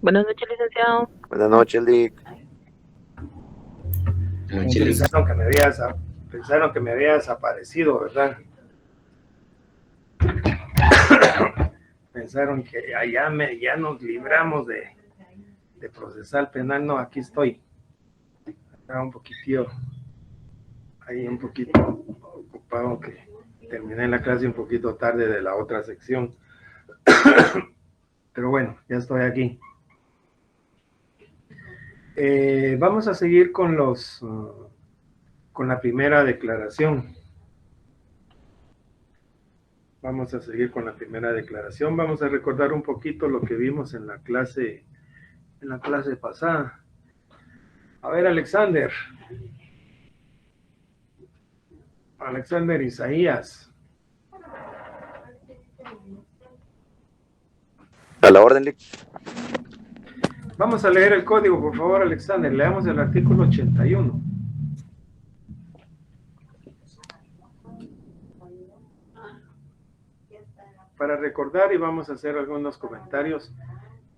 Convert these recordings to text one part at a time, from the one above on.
Buenas noches, licenciado. Buenas noches, Lick. Pensaron que me había desaparecido, ¿verdad? Pensaron que ya nos libramos de procesar penal. No, aquí estoy. Estaba un poquito ocupado, que terminé la clase un poquito tarde de la otra sección. Pero bueno, ya estoy aquí. Vamos a seguir con la primera declaración. Vamos a recordar un poquito lo que vimos en la clase pasada. A ver, Alexander Isaías. A la orden, Lick. Vamos a leer el código, por favor, Alexander. Leamos el artículo 81. Para recordar, y vamos a hacer algunos comentarios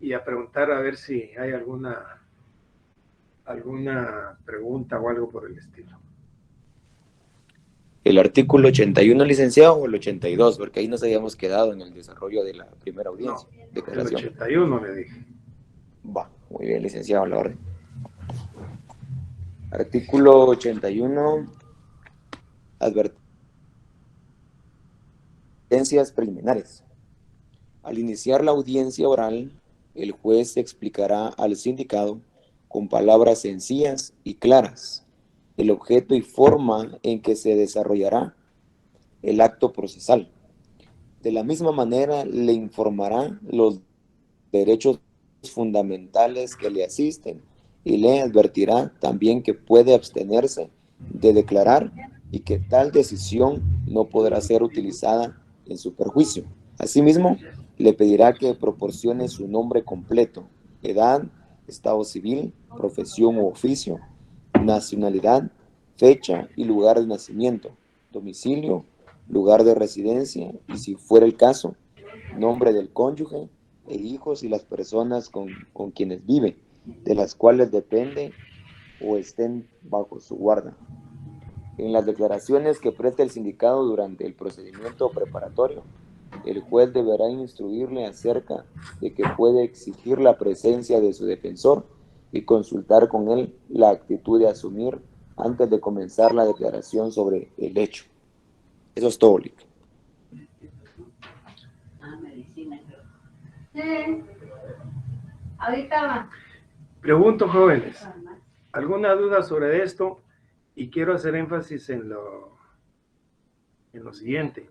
y a preguntar a ver si hay alguna pregunta o algo por el estilo. El artículo 81, licenciado, o el 82, porque ahí nos habíamos quedado en el desarrollo de la primera audiencia. No, Declaración. el 81 le dije. Va, muy bien, licenciado, a la orden. Artículo 81, advertencias preliminares. Al iniciar la audiencia oral, el juez explicará al sindicado, con palabras sencillas y claras, el objeto y forma en que se desarrollará el acto procesal. De la misma manera, le informará los derechos fundamentales que le asisten y le advertirá también que puede abstenerse de declarar y que tal decisión no podrá ser utilizada en su perjuicio. Asimismo, le pedirá que proporcione su nombre completo, edad, estado civil, profesión u oficio, nacionalidad, fecha y lugar de nacimiento, domicilio, lugar de residencia y, si fuera el caso, nombre del cónyuge e hijos y las personas con quienes vive, de las cuales depende o estén bajo su guarda. En las declaraciones que preste el sindicado durante el procedimiento preparatorio, el juez deberá instruirle acerca de que puede exigir la presencia de su defensor y consultar con él la actitud de asumir antes de comenzar la declaración sobre el hecho. Eso es todo, Lick. Ahorita va. Pregunto, jóvenes, ¿alguna duda sobre esto? Y quiero hacer énfasis en lo siguiente.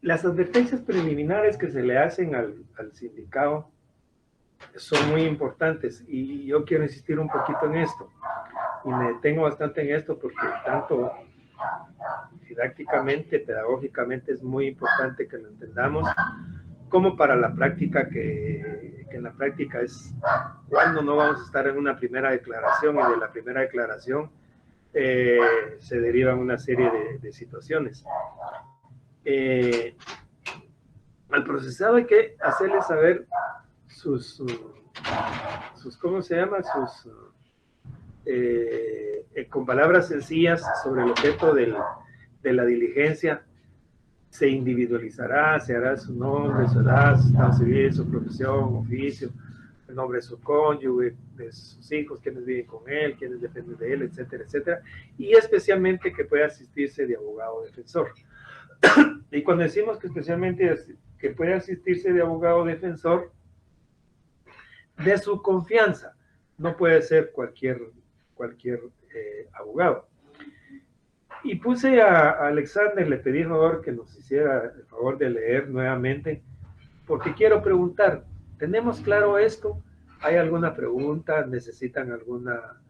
Las advertencias preliminares que se le hacen al sindicado son muy importantes, y yo quiero insistir un poquito en esto, y me detengo bastante en esto porque tanto didácticamente, pedagógicamente, es muy importante que lo entendamos, como para la práctica, que en la práctica es cuando no vamos a estar en una primera declaración, y de la primera declaración se derivan una serie de situaciones. Al procesado hay que hacerle saber sus ¿cómo se llama? Con palabras sencillas sobre el objeto de la diligencia. Se individualizará, se hará su nombre, su edad, su estado civil, su profesión, oficio, el nombre de su cónyuge, de sus hijos, quienes viven con él, quienes dependen de él, etcétera, etcétera. Y especialmente que pueda asistirse de abogado defensor. Y cuando decimos que especialmente que puede asistirse de abogado defensor, de su confianza, no puede ser cualquier abogado. Y puse a Alexander, le pedí favor que nos hiciera el favor de leer nuevamente, porque quiero preguntar, ¿tenemos claro esto? ¿Hay alguna pregunta? ¿Necesitan alguna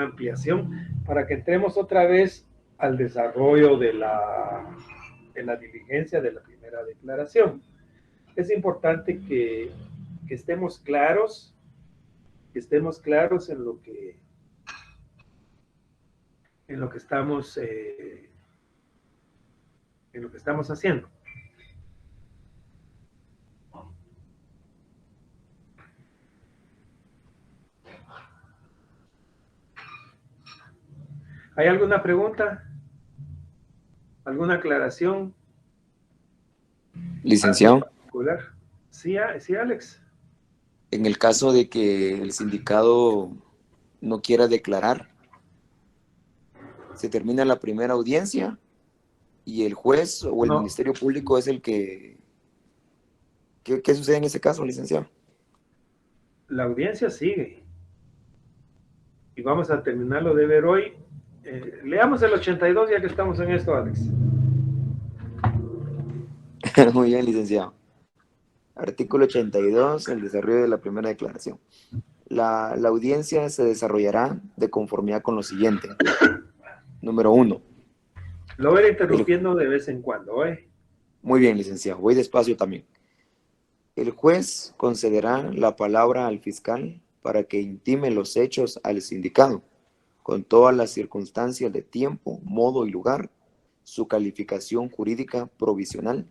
ampliación? Para que entremos otra vez al desarrollo de la diligencia de la primera declaración. Es importante que estemos claros, en lo que estamos haciendo. ¿Hay alguna pregunta? ¿Alguna aclaración? Licenciado, Particular? Sí, sí, Alex. en el caso de que el sindicado no quiera declarar, se termina la primera audiencia y el juez o el No, Ministerio Público es el que... ¿Qué sucede en ese caso, licenciado? la audiencia sigue. Y vamos a terminarlo de ver hoy. Leamos el 82 ya que estamos en esto, Alex. Muy bien, licenciado. Artículo 82, el desarrollo de la primera declaración. La audiencia se desarrollará de conformidad con lo siguiente. Número 1. Lo voy a ir interrumpiendo de vez en cuando, ¿eh? Muy bien, licenciado. Voy despacio también. El juez concederá la palabra al fiscal para que intime los hechos al sindicado, con todas las circunstancias de tiempo, modo y lugar, su calificación jurídica provisional,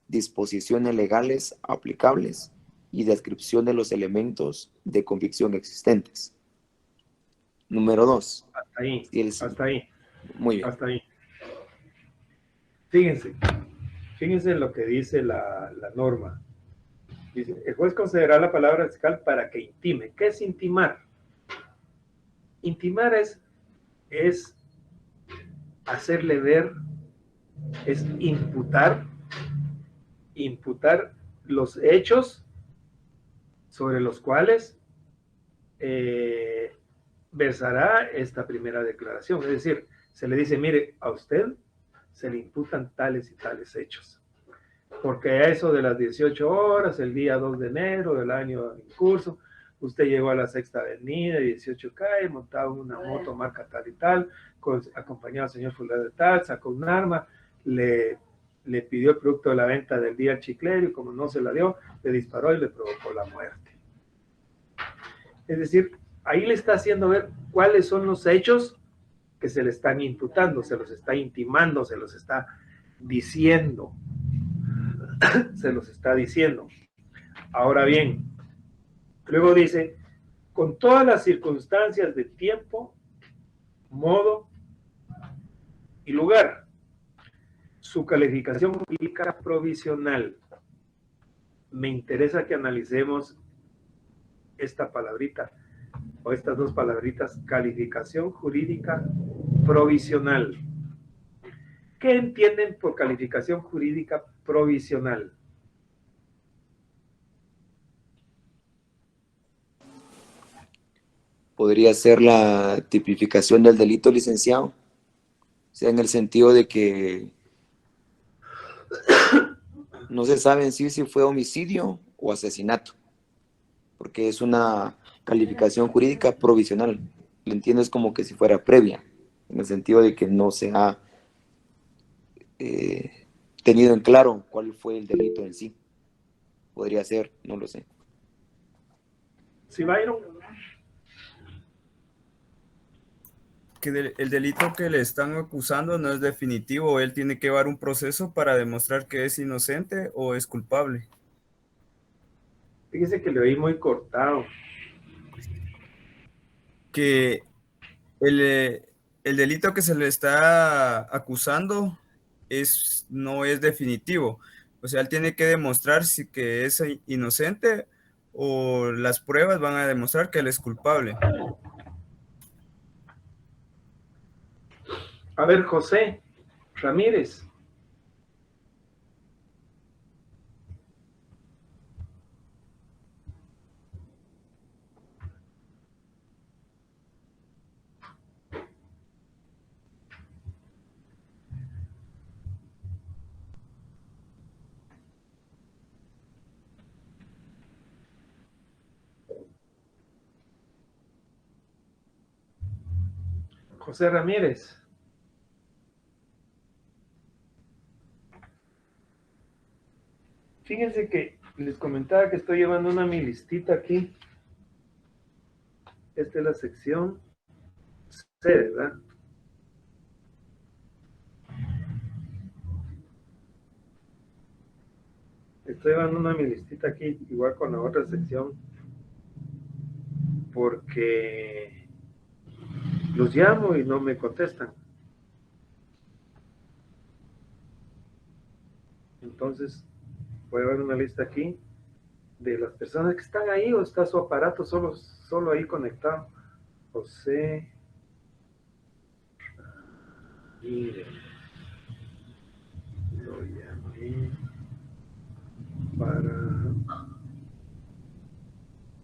disposiciones legales aplicables y descripción de los elementos de convicción existentes. Número 2. Hasta ahí, Si el- hasta ahí, Muy bien. hasta ahí. Fíjense, fíjense lo que dice la norma. Dice, el juez concederá la palabra fiscal para que intime. ¿Qué es intimar? Intimar es hacerle ver, es imputar los hechos sobre los cuales versará esta primera declaración. Es decir, se le dice, mire, a usted se le imputan tales y tales hechos. Porque a eso de las 18 horas, el día 2 de enero del año en curso, usted llegó a la Sexta Avenida, 18 calle, montaba una moto marca tal y tal, acompañado al señor fulano de tal, sacó un arma, le pidió el producto de la venta del día al chiclero y como no se la dio, le disparó y le provocó la muerte. Es decir, ahí le está haciendo ver cuáles son los hechos que se le están imputando, se los está intimando, se los está diciendo. Se los está diciendo. Ahora bien, luego dice, con todas las circunstancias de tiempo, modo y lugar, su calificación jurídica provisional. Me interesa que analicemos esta palabrita o estas dos palabritas, calificación jurídica provisional. ¿Qué entienden por calificación jurídica provisional? Podría ser la tipificación del delito, licenciado, o sea, en el sentido de que no se sabe en sí si fue homicidio o asesinato, porque es una calificación jurídica provisional. Lo entiendes como que si fuera previa, en el sentido de que no se ha tenido en claro cuál fue el delito en sí. Podría ser, no lo sé. ¿Sí, Byron? Que el delito que le están acusando no es definitivo, él tiene que llevar un proceso para demostrar que es inocente o es culpable. Fíjese que le oí muy cortado. Que el delito que se le está acusando no es definitivo. O sea, él tiene que demostrar si que es inocente o las pruebas van a demostrar que él es culpable. A ver, José Ramírez. José Ramírez. Fíjense que les comentaba que estoy llevando mi listita aquí. Esta es la sección C, ¿verdad? Estoy llevando mi listita aquí, igual con la otra sección, porque los llamo y no me contestan. Entonces, puede haber una lista aquí de las personas que están ahí o está su aparato solo ahí conectado. José. Mire. Lo llamé para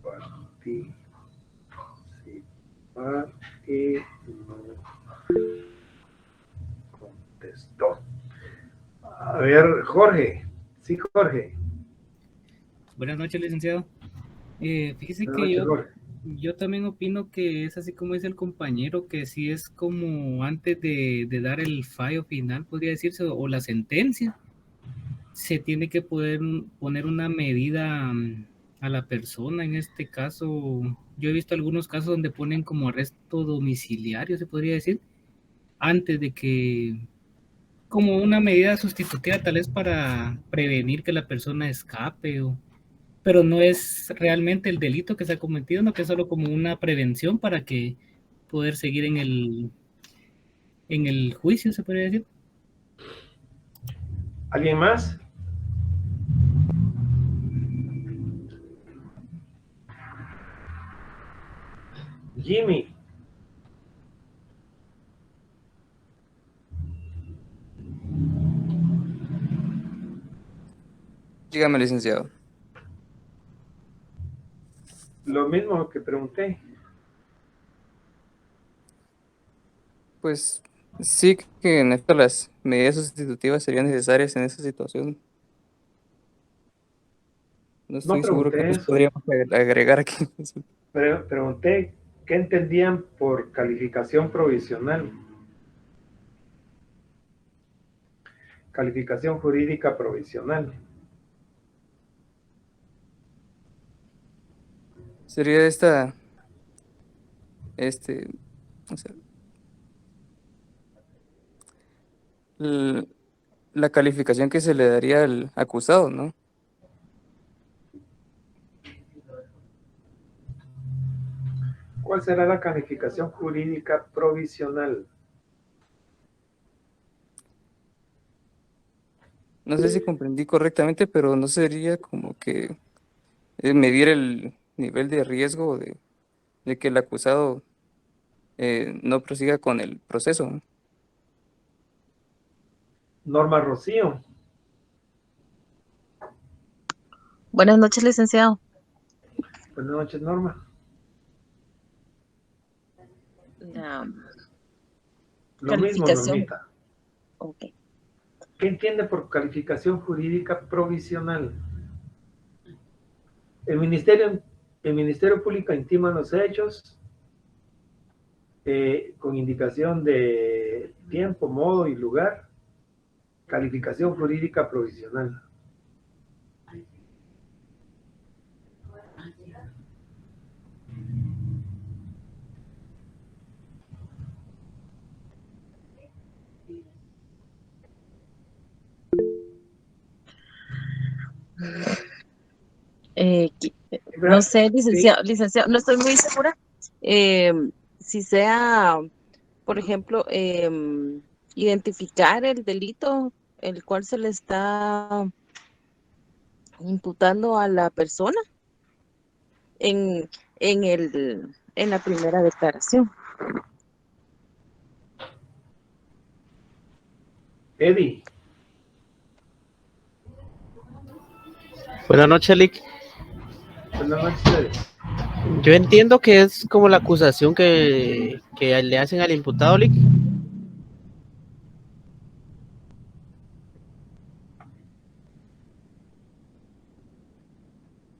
participar y no contestó. A ver, Jorge. Sí, Jorge. Buenas noches, licenciado. Fíjese Buenas que noches, Jorge. yo también opino que es así como dice el compañero, que sí es como antes de dar el fallo final, podría decirse, o la sentencia, se tiene que poner una medida a la persona. En este caso, yo he visto algunos casos donde ponen como arresto domiciliario, se podría decir, antes de que, como una medida sustitutiva tal vez para prevenir que la persona escape, pero no es realmente el delito que se ha cometido, no, que es solo como una prevención para que poder seguir en el juicio, se podría decir. ¿Alguien más? Jimmy. Dígame, licenciado. Lo mismo que pregunté. Pues sí que en efecto las medidas sustitutivas serían necesarias en esa situación. No No estoy seguro que pregunté pues eso. podríamos agregar aquí. Pregunté qué entendían por calificación provisional. Calificación jurídica provisional. Sería o sea, l- la calificación que se le daría al acusado, ¿no? ¿Cuál será la calificación jurídica provisional? No sé si comprendí correctamente, pero no sería como que medir el nivel de riesgo de que el acusado no prosiga con el proceso, ¿no? Norma Rocío. Buenas noches, licenciado. Buenas noches, Norma. La Lo mismo, calificación. Normita. Ok. ¿Qué entiende por calificación jurídica provisional? El Ministerio Público intima los hechos con indicación de tiempo, modo y lugar. Calificación jurídica provisional. No sé, Sí. licenciado, no estoy muy segura si sea, por ejemplo, identificar el delito el cual se le está imputando a la persona en, en la primera declaración. Eddie. Buenas noches, Lick. Buenas noches. Yo entiendo que es como la acusación que le hacen al imputado, Lick.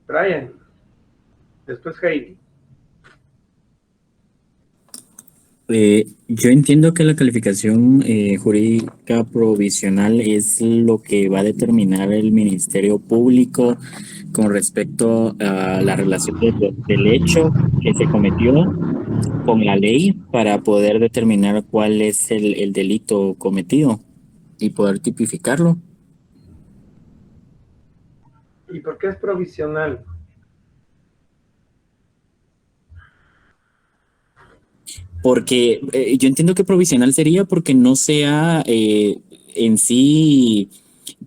Brian. Después Heidi. Yo entiendo que la calificación jurídica provisional es lo que va a determinar el Ministerio Público con respecto a la relación del hecho que se cometió con la ley para poder determinar cuál es el delito cometido y poder tipificarlo. ¿Y por qué es provisional? Porque yo entiendo que provisional sería porque no sea en sí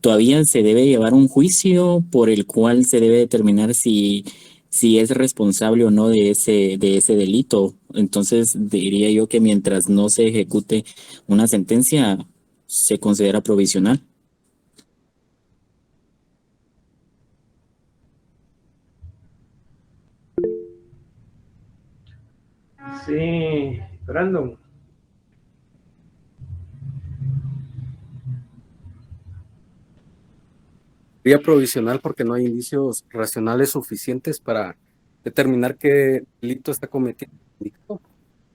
todavía se debe llevar un juicio por el cual se debe determinar si es responsable o no de ese delito. Entonces diría yo que mientras no se ejecute una sentencia, se considera provisional. Sí, Brandon. Vía provisional porque no hay indicios racionales suficientes para determinar qué delito está cometiendo.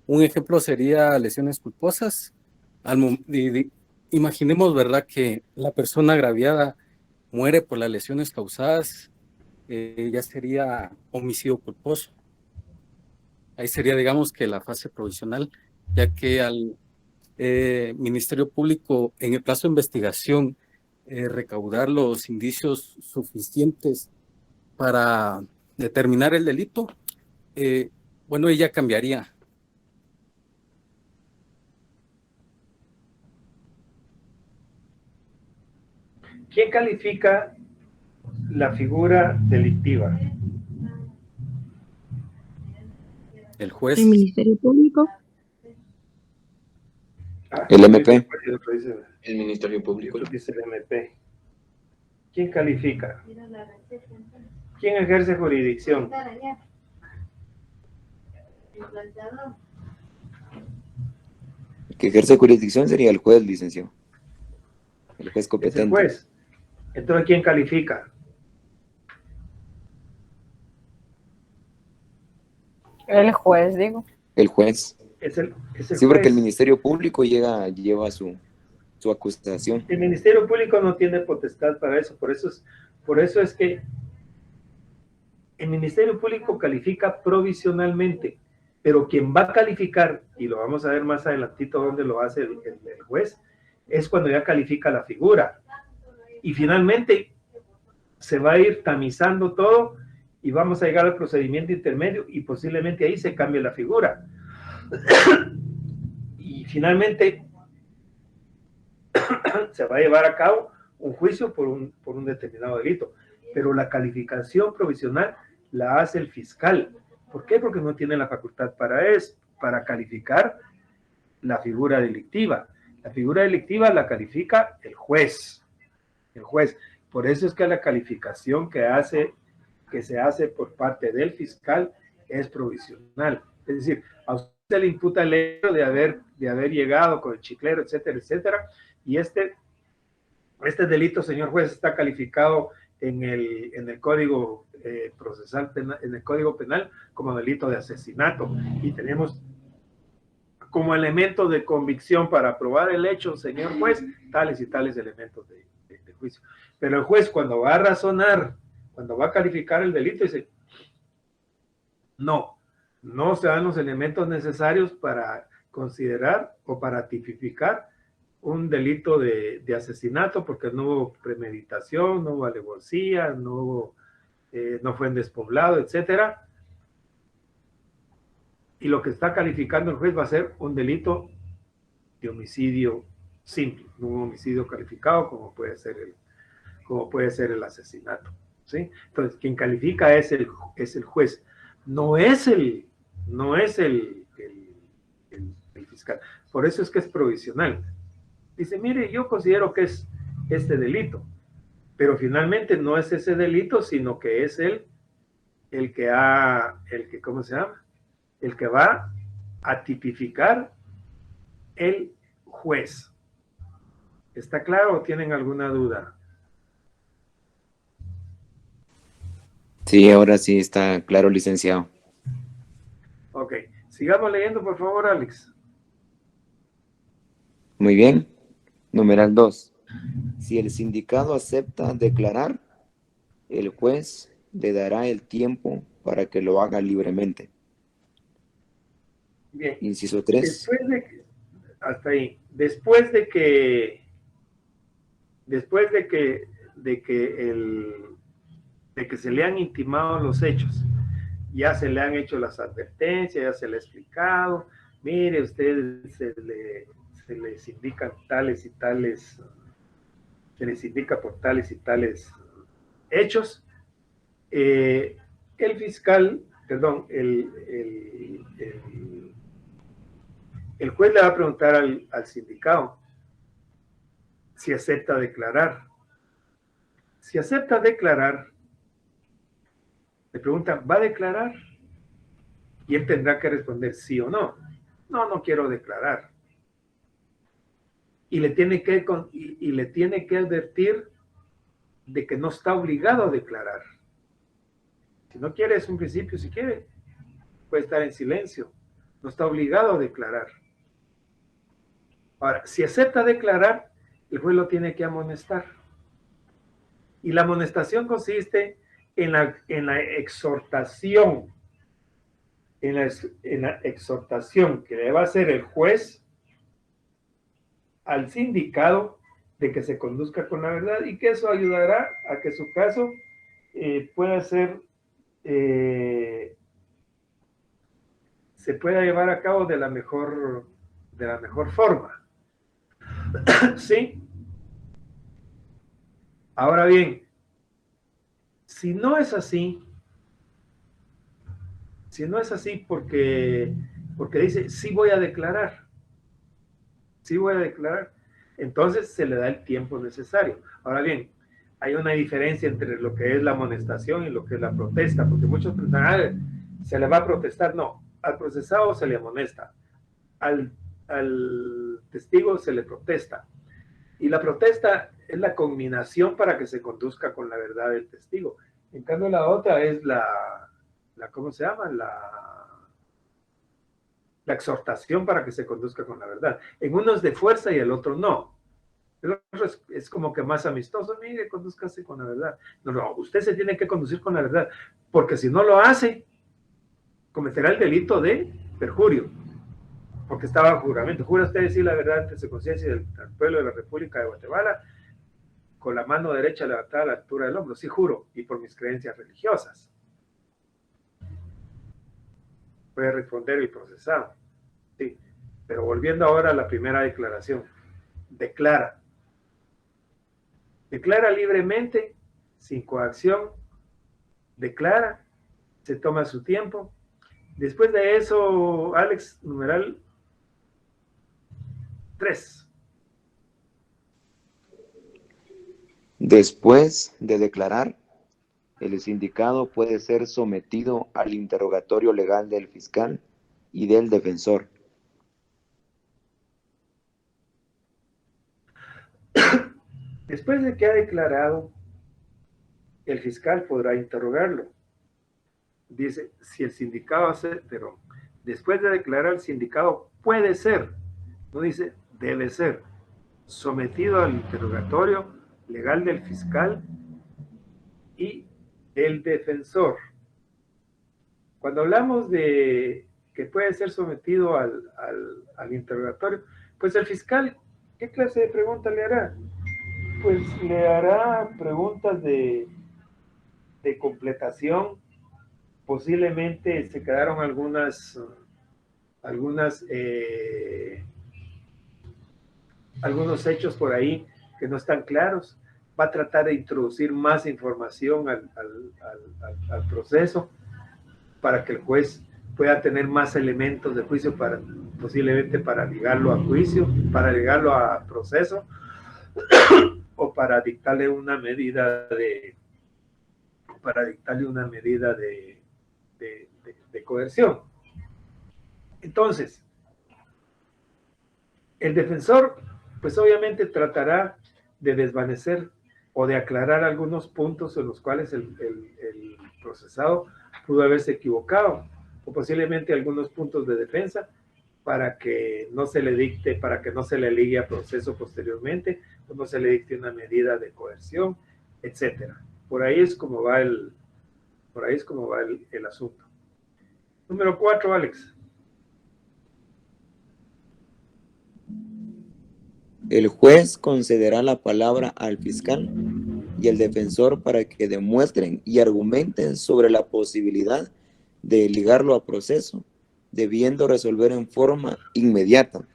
Un ejemplo sería lesiones culposas. Imaginemos, ¿verdad?, que la persona agraviada muere por las lesiones causadas, ya sería homicidio culposo. Ahí sería, digamos, que la fase provisional, ya que al Ministerio Público, en el plazo de investigación, recaudar los indicios suficientes para determinar el delito, bueno, ella cambiaría. ¿Quién califica la figura delictiva? El juez. El Ministerio Público. El MP. El Ministerio Público. Dice el MP. ¿Quién califica? ¿Quién ejerce jurisdicción? El que ejerce jurisdicción sería el juez, licenciado. El juez Es competente. el juez. Entonces, ¿quién califica? El juez, digo. El juez. Es el Sí, porque el juez. Ministerio Público lleva su acusación. El Ministerio Público no tiene potestad para eso. Por eso es que el Ministerio Público califica provisionalmente, pero quien va a calificar, y lo vamos a ver más adelantito donde lo hace el juez, es cuando ya califica la figura. Y finalmente se va a ir tamizando todo y vamos a llegar al procedimiento intermedio y posiblemente ahí se cambie la figura. Y finalmente se va a llevar a cabo un juicio por un determinado delito. Pero la calificación provisional la hace el fiscal. ¿Por qué? Porque no tiene la facultad para calificar la figura delictiva. La figura delictiva la califica el juez. El juez. Por eso es que la calificación que se hace por parte del fiscal es provisional. Es decir, a usted se le imputa el hecho de haber llegado con el chiclero, etcétera, etcétera, y este delito, señor juez, está calificado en el Código Procesal Penal, en el Código Penal como delito de asesinato, y tenemos como elemento de convicción para probar el hecho, señor juez, tales y tales elementos de juicio. Pero el juez, cuando va a razonar, cuando va a calificar el delito, dice, no se dan los elementos necesarios para considerar o para tipificar un delito de asesinato, porque no hubo premeditación, no hubo alevosía, no fue en despoblado, etcétera. Y lo que está calificando el juez va a ser un delito de homicidio simple, no un homicidio calificado como puede ser el asesinato, ¿sí? Entonces, quien califica es el juez, no es el fiscal. Por eso es que es provisional. Dice, mire, yo considero que es este delito, pero finalmente no es ese delito, sino que es ¿cómo se llama? El que va a tipificar el juez. ¿Está claro o tienen alguna duda? Sí, ahora sí está claro, licenciado. Ok, sigamos leyendo, por favor, Alex. Muy bien. Numeral 2. Si el sindicado acepta declarar, el juez le dará el tiempo para que lo haga libremente. Bien. Inciso 3. Hasta ahí. Después de que se le han intimado los hechos, ya se le han hecho las advertencias, ya se le ha explicado, mire, ustedes se les indican tales y tales se les indica por tales y tales hechos. El fiscal, perdón, el juez le va a preguntar al sindicado si acepta declarar. Si acepta declarar, le preguntan, ¿va a declarar? Y él tendrá que responder sí o no. No, no quiero declarar. Y le tiene que advertir de que no está obligado a declarar. Si no quiere, es un principio, si quiere, puede estar en silencio. No está obligado a declarar. Ahora, si acepta declarar, el juez lo tiene que amonestar. Y la amonestación consiste en la exhortación, en la exhortación que le va a hacer el juez al sindicado de que se conduzca con la verdad, y que eso ayudará a que su caso pueda ser, se pueda llevar a cabo de la mejor forma. ¿Sí? Ahora bien, si no es así porque dice, sí voy a declarar, entonces se le da el tiempo necesario. Ahora bien, hay una diferencia entre lo que es la amonestación y lo que es la protesta, porque muchos piensan, se le va a protestar. No, al procesado se le amonesta, al testigo se le protesta. Y la protesta es la conminación para que se conduzca con la verdad del testigo. En cambio, la otra es ¿cómo se llama? La exhortación para que se conduzca con la verdad. En uno es de fuerza y el otro no. El otro es como que más amistoso. Mire, condúzcase con la verdad. No, usted se tiene que conducir con la verdad, porque si no lo hace, cometerá el delito de perjurio. Porque estaba bajo juramento. ¿Jura usted decir la verdad ante su conciencia del pueblo de la República de Guatemala con la mano derecha levantada a la altura del hombro? Sí, juro, y por mis creencias religiosas. Puede responder el procesado. Sí, pero volviendo ahora a la primera declaración. Declara libremente, sin coacción, declara, se toma su tiempo. Después de eso, Alex, numeral 3. Después de declarar, el sindicado puede ser sometido al interrogatorio legal del fiscal y del defensor. Después de que ha declarado, el fiscal podrá interrogarlo. Dice, si el sindicado hace, pero después de declarar, el sindicado puede ser, no dice debe ser, sometido al interrogatorio legal del fiscal y el defensor. Cuando hablamos de que puede ser sometido al interrogatorio, pues el fiscal, ¿qué clase de pregunta le hará? Pues le hará preguntas de completación. Posiblemente se quedaron algunos hechos por ahí que no están claros. Va a tratar de introducir más información al proceso para que el juez pueda tener más elementos de juicio posiblemente para ligarlo a juicio, para ligarlo a proceso o para dictarle una medida de coerción. Entonces, el defensor, pues obviamente tratará de desvanecer o de aclarar algunos puntos en los cuales el procesado pudo haberse equivocado, o posiblemente algunos puntos de defensa para que no se le dicte, para que no se le ligue a proceso posteriormente, o no se le dicte una medida de coerción, etcétera. Por ahí es como va el asunto. Número 4, Alex. El juez concederá la palabra al fiscal y al defensor para que demuestren y argumenten sobre la posibilidad de ligarlo a proceso, debiendo resolver en forma inmediata.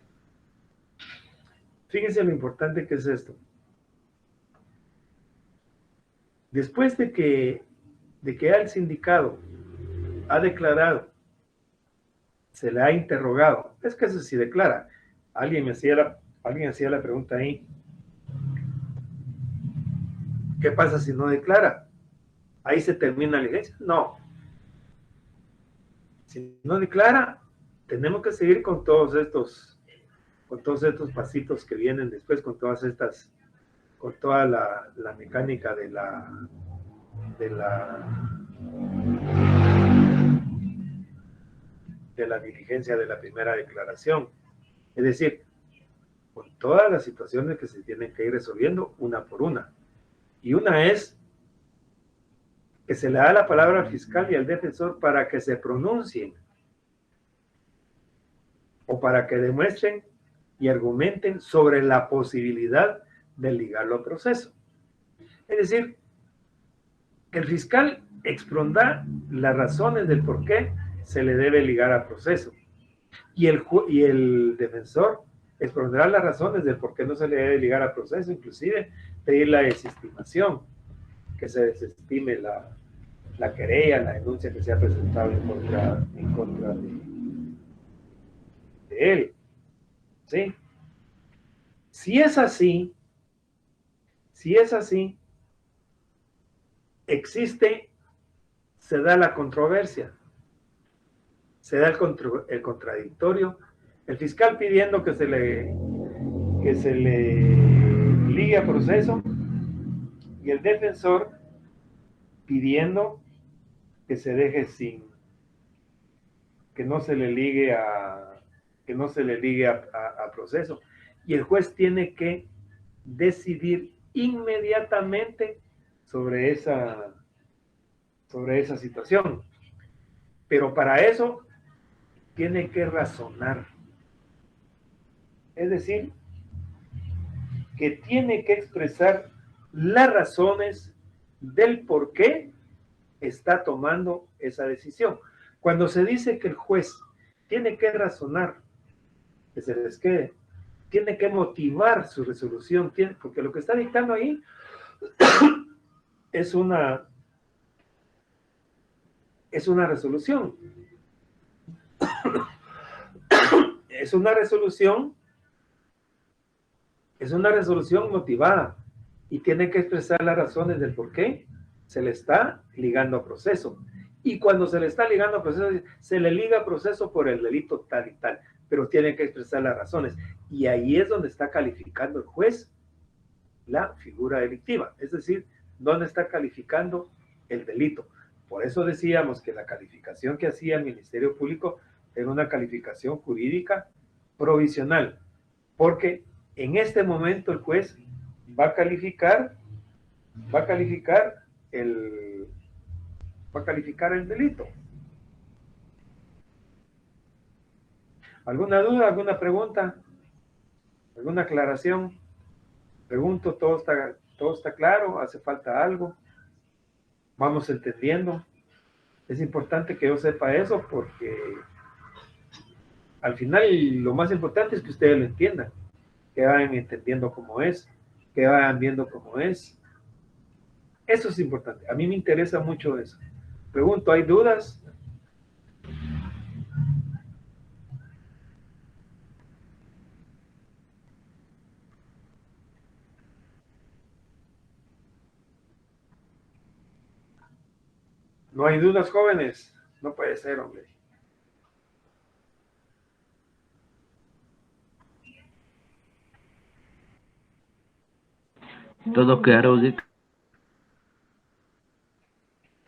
Fíjense lo importante que es esto. Después de que el sindicado ha declarado, se le ha interrogado, es que eso sí declara. Alguien hacía la pregunta ahí, ¿qué pasa si no declara? ¿Ahí se termina la diligencia? No. Si no declara, tenemos que seguir con todos estos pasitos que vienen después, con toda la mecánica de la diligencia de la primera declaración. Es decir, con todas las situaciones que se tienen que ir resolviendo una por una. Y una es que se le da la palabra al fiscal y al defensor para que se pronuncien o para que demuestren y argumenten sobre la posibilidad de ligarlo a proceso. Es decir, que el fiscal expondrá las razones del por qué se le debe ligar a proceso y el defensor expondrá las razones del por qué no se le debe ligar a proceso, inclusive pedir la desestimación, que se desestime la querella, la denuncia que se ha presentado en contra de él. ¿Sí? Si es así, se da la controversia, se da el contradictorio, el fiscal pidiendo que se le ligue a proceso y el defensor pidiendo que se deje que no se le ligue a proceso, y el juez tiene que decidir inmediatamente sobre esa situación, pero para eso tiene que razonar, es decir, que tiene que expresar las razones del por qué está tomando esa decisión. Cuando se dice que el juez tiene que razonar, que se les quede, tiene que motivar su resolución, porque lo que está dictando ahí es una resolución. Es una resolución motivada y tiene que expresar las razones del por qué se le está ligando a proceso. Y cuando se le está ligando a proceso, se le liga a proceso por el delito tal y tal, pero tiene que expresar las razones. Y ahí es donde está calificando el juez la figura delictiva, es decir, donde está calificando el delito. Por eso decíamos que la calificación que hacía el Ministerio Público era una calificación jurídica provisional, porque en este momento el juez va a calificar el delito. ¿Alguna duda, alguna pregunta, alguna aclaración? Pregunto, ¿todo está claro? ¿Hace falta algo? ¿Vamos entendiendo? Es importante que yo sepa eso porque al final lo más importante es que ustedes lo entiendan, que vayan entendiendo cómo es, que vayan viendo cómo es. Eso es importante. A mí me interesa mucho eso. Pregunto, ¿hay dudas? No hay dudas, jóvenes. No puede ser, hombre. Todo claro, Dick.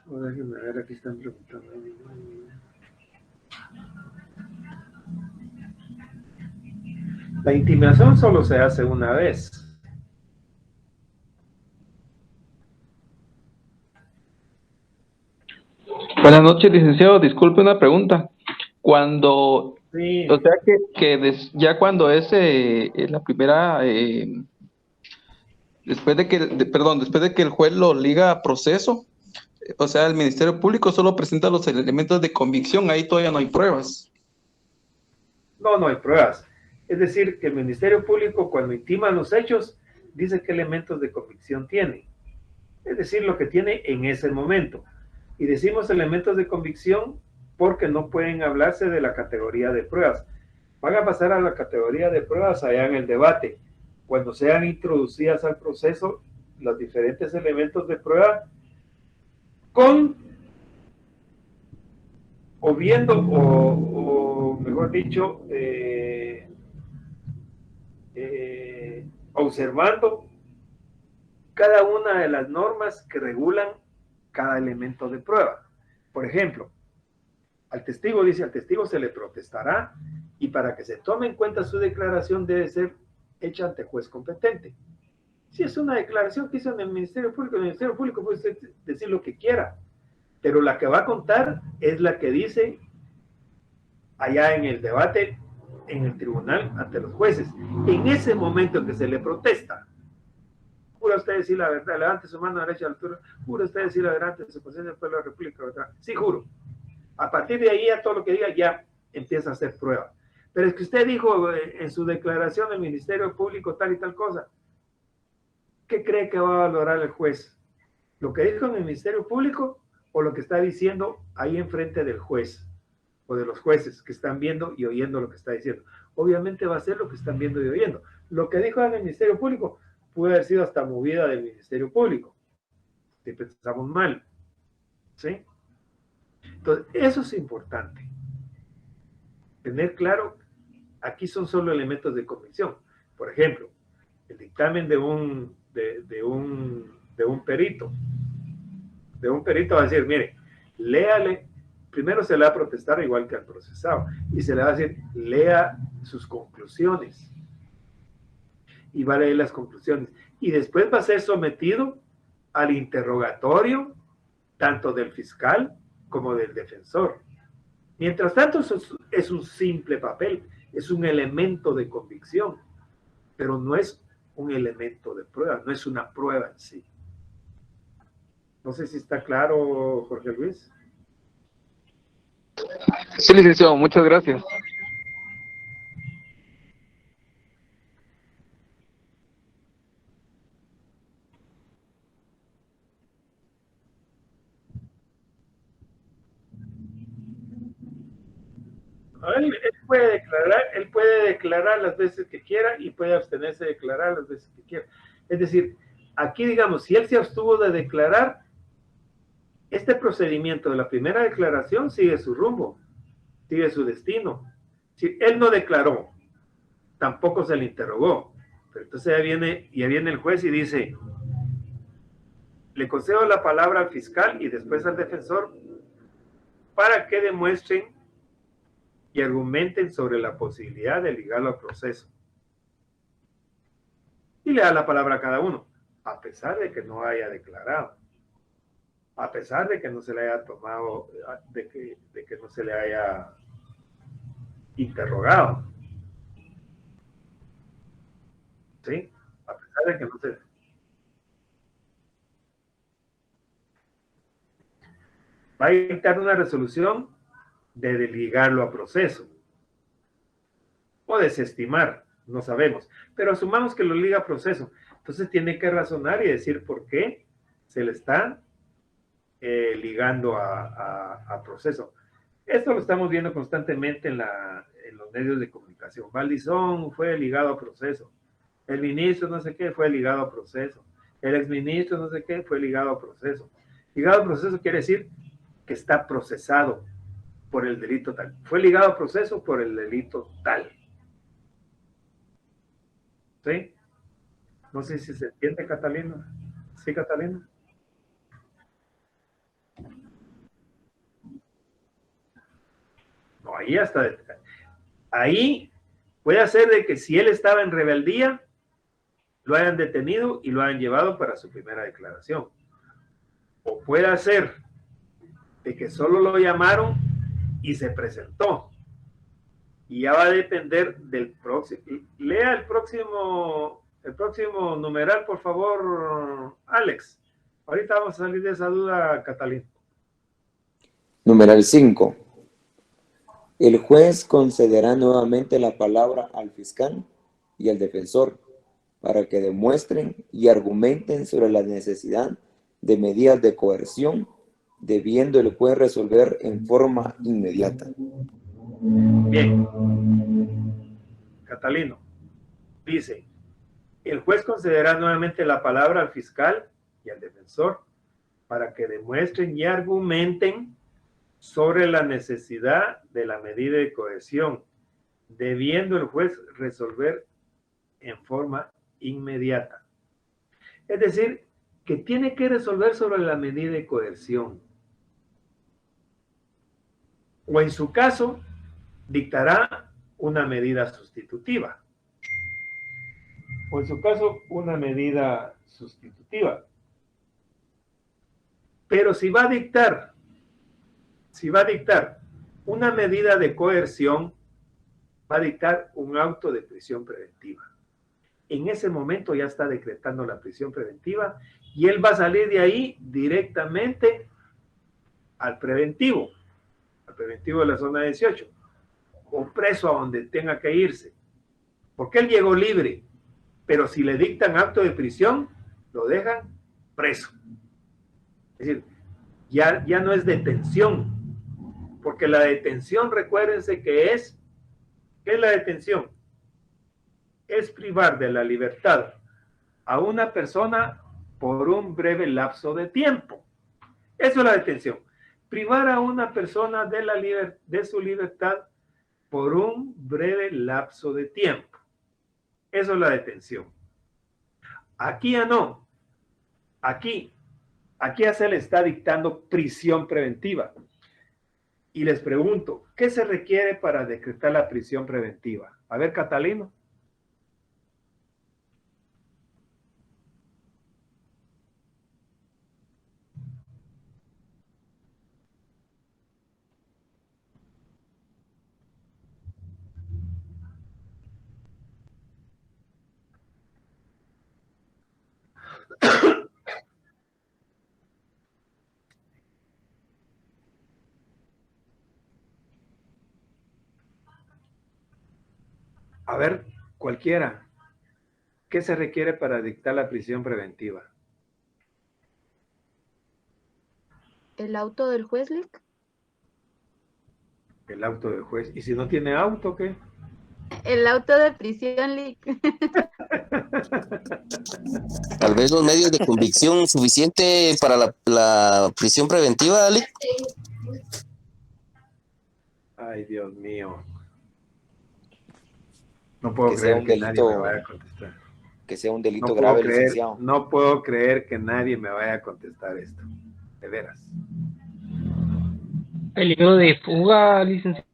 Déjenme ver, aquí están preguntando. La intimación solo se hace una vez. Buenas noches, licenciado. Disculpe una pregunta. Cuando, Sí. o sea ya cuando es la primera, después de que el juez lo liga a proceso, o sea, el Ministerio Público solo presenta los elementos de convicción, ahí todavía no hay pruebas. No hay pruebas. Es decir, que el Ministerio Público, cuando intima los hechos, dice qué elementos de convicción tiene. es decir, lo que tiene en ese momento. Y decimos elementos de convicción porque no pueden hablarse de la categoría de pruebas. Van a pasar a la categoría de pruebas allá en el debate, cuando sean introducidas al proceso los diferentes elementos de prueba con o viendo o mejor dicho observando cada una de las normas que regulan cada elemento de prueba. Por ejemplo, al testigo dice, al testigo se le protestará y para que se tome en cuenta su declaración debe ser hecha ante juez competente. Si es una declaración que hizo en el Ministerio Público puede usted decir lo que quiera, pero la que va a contar es la que dice allá en el debate, en el tribunal, ante los jueces. En ese momento que se le protesta, ¿jura usted decir la verdad? Levante su mano derecha a la altura. ¿Jura usted decir la verdad ante su conciencia del pueblo de la República? ¿Verdad? Sí, juro. A partir de ahí, a todo lo que diga, ya empieza a hacer prueba. Pero es que usted dijo en su declaración del Ministerio Público tal y tal cosa. ¿Qué cree que va a valorar el juez? ¿Lo que dijo en el Ministerio Público o lo que está diciendo ahí enfrente del juez o de los jueces que están viendo y oyendo lo que está diciendo? Obviamente va a ser lo que están viendo y oyendo. Lo que dijo en el Ministerio Público puede haber sido hasta movida del Ministerio Público, si pensamos mal. ¿Sí? Entonces, eso es importante. Tener claro, aquí son solo elementos de convicción. Por ejemplo, el dictamen de un perito. De un perito va a decir, mire, léale, primero se le va a protestar igual que al procesado, y se le va a decir, lea sus conclusiones. Y va a leer las conclusiones. Y después va a ser sometido al interrogatorio, tanto del fiscal como del defensor. Mientras tanto, eso es un simple papel, es un elemento de convicción, pero no es un elemento de prueba, no es una prueba en sí. No sé si está claro, Jorge Luis. Sí, licenciado, muchas gracias. Él puede declarar las veces que quiera y puede abstenerse de declarar las veces que quiera. Es decir, aquí digamos, si él se abstuvo de declarar, este procedimiento de la primera declaración sigue su rumbo, sigue su destino. Si él no declaró, tampoco se le interrogó, pero entonces ya viene el juez y dice, le concedo la palabra al fiscal y después al defensor para que demuestren y argumenten sobre la posibilidad de ligarlo al proceso. Y le da la palabra a cada uno, a pesar de que no haya declarado, a pesar de que no se le haya tomado, de que no se le haya interrogado. ¿Sí? A pesar de que no se... Va a dictar una resolución de ligarlo a proceso o desestimar, no sabemos, pero asumamos que lo liga a proceso. Entonces tiene que razonar y decir por qué se le está ligando a proceso. Esto lo estamos viendo constantemente en los medios de comunicación. Valdizón fue ligado a proceso, el ministro no sé qué fue ligado a proceso, el exministro no sé qué fue ligado a proceso. Ligado a proceso quiere decir que está procesado por el delito tal. Fue ligado a proceso por el delito tal. ¿Sí? No sé si se entiende, Catalina. ¿Sí, Catalina? No, ahí puede ser de que si él estaba en rebeldía, lo hayan detenido y lo hayan llevado para su primera declaración. O puede ser de que solo lo llamaron y se presentó. Y ya va a depender del próximo. Lea el próximo numeral, por favor, Alex. Ahorita vamos a salir de esa duda, Catalina. Numeral 5. El juez concederá nuevamente la palabra al fiscal y al defensor para que demuestren y argumenten sobre la necesidad de medidas de coerción, debiendo el juez resolver en forma inmediata. Bien. Catalino dice, el juez concederá nuevamente la palabra al fiscal y al defensor para que demuestren y argumenten sobre la necesidad de la medida de coerción, debiendo el juez resolver en forma inmediata. Es decir, que tiene que resolver sobre la medida de coerción. O en su caso, dictará una medida sustitutiva. O en su caso, una medida sustitutiva. Pero si va a dictar una medida de coerción, va a dictar un auto de prisión preventiva. En ese momento ya está decretando la prisión preventiva y él va a salir de ahí directamente al preventivo de la zona 18, o preso a donde tenga que irse, porque él llegó libre, pero si le dictan acto de prisión, lo dejan preso. Es decir, ya no es detención, porque la detención, recuérdense que ¿qué es la detención? Es privar de la libertad a una persona por un breve lapso de tiempo. Eso es la detención. Privar a una persona de su libertad por un breve lapso de tiempo. Eso es la detención. Aquí ya no. Aquí ya se le está dictando prisión preventiva. Y les pregunto, ¿qué se requiere para decretar la prisión preventiva? A ver, Catalino. A ver, cualquiera. ¿Qué se requiere para dictar la prisión preventiva? ¿El auto del juez, Lick? El auto del juez. ¿Y si no tiene auto, qué? El auto de prisión, Lick. Tal vez los medios de convicción suficiente para la prisión preventiva, Lick. Ay, Dios mío. No puedo Que sea creer un que nadie me delito, vaya a contestar. que sea un delito No puedo grave, creer, licenciado. no puedo creer que nadie me vaya a contestar esto. De veras. Peligro de fuga, licenciado.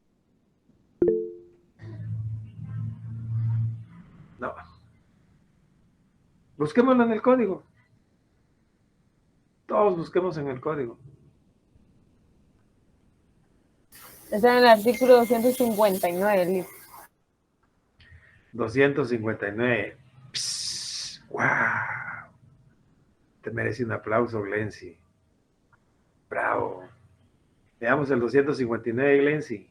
No. Busquémoslo en el código. Todos busquemos en el código. Está en el artículo 259, Lick. 259. Psst, ¡wow! Te merece un aplauso, Glency. Bravo. Veamos el 259, Glency.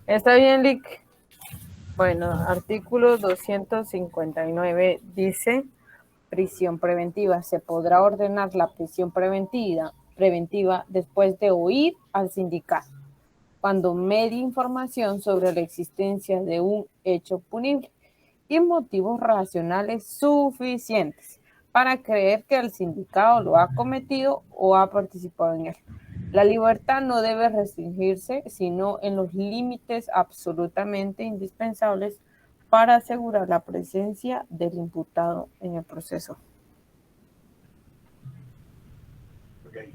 ¿Está bien, Lick? Bueno, artículo 259 dice: prisión preventiva. Se podrá ordenar la prisión preventiva después de oír al sindicato, cuando medie información sobre la existencia de un hecho punible y motivos racionales suficientes para creer que el sindicado lo ha cometido o ha participado en él. La libertad no debe restringirse, sino en los límites absolutamente indispensables para asegurar la presencia del imputado en el proceso. Okay.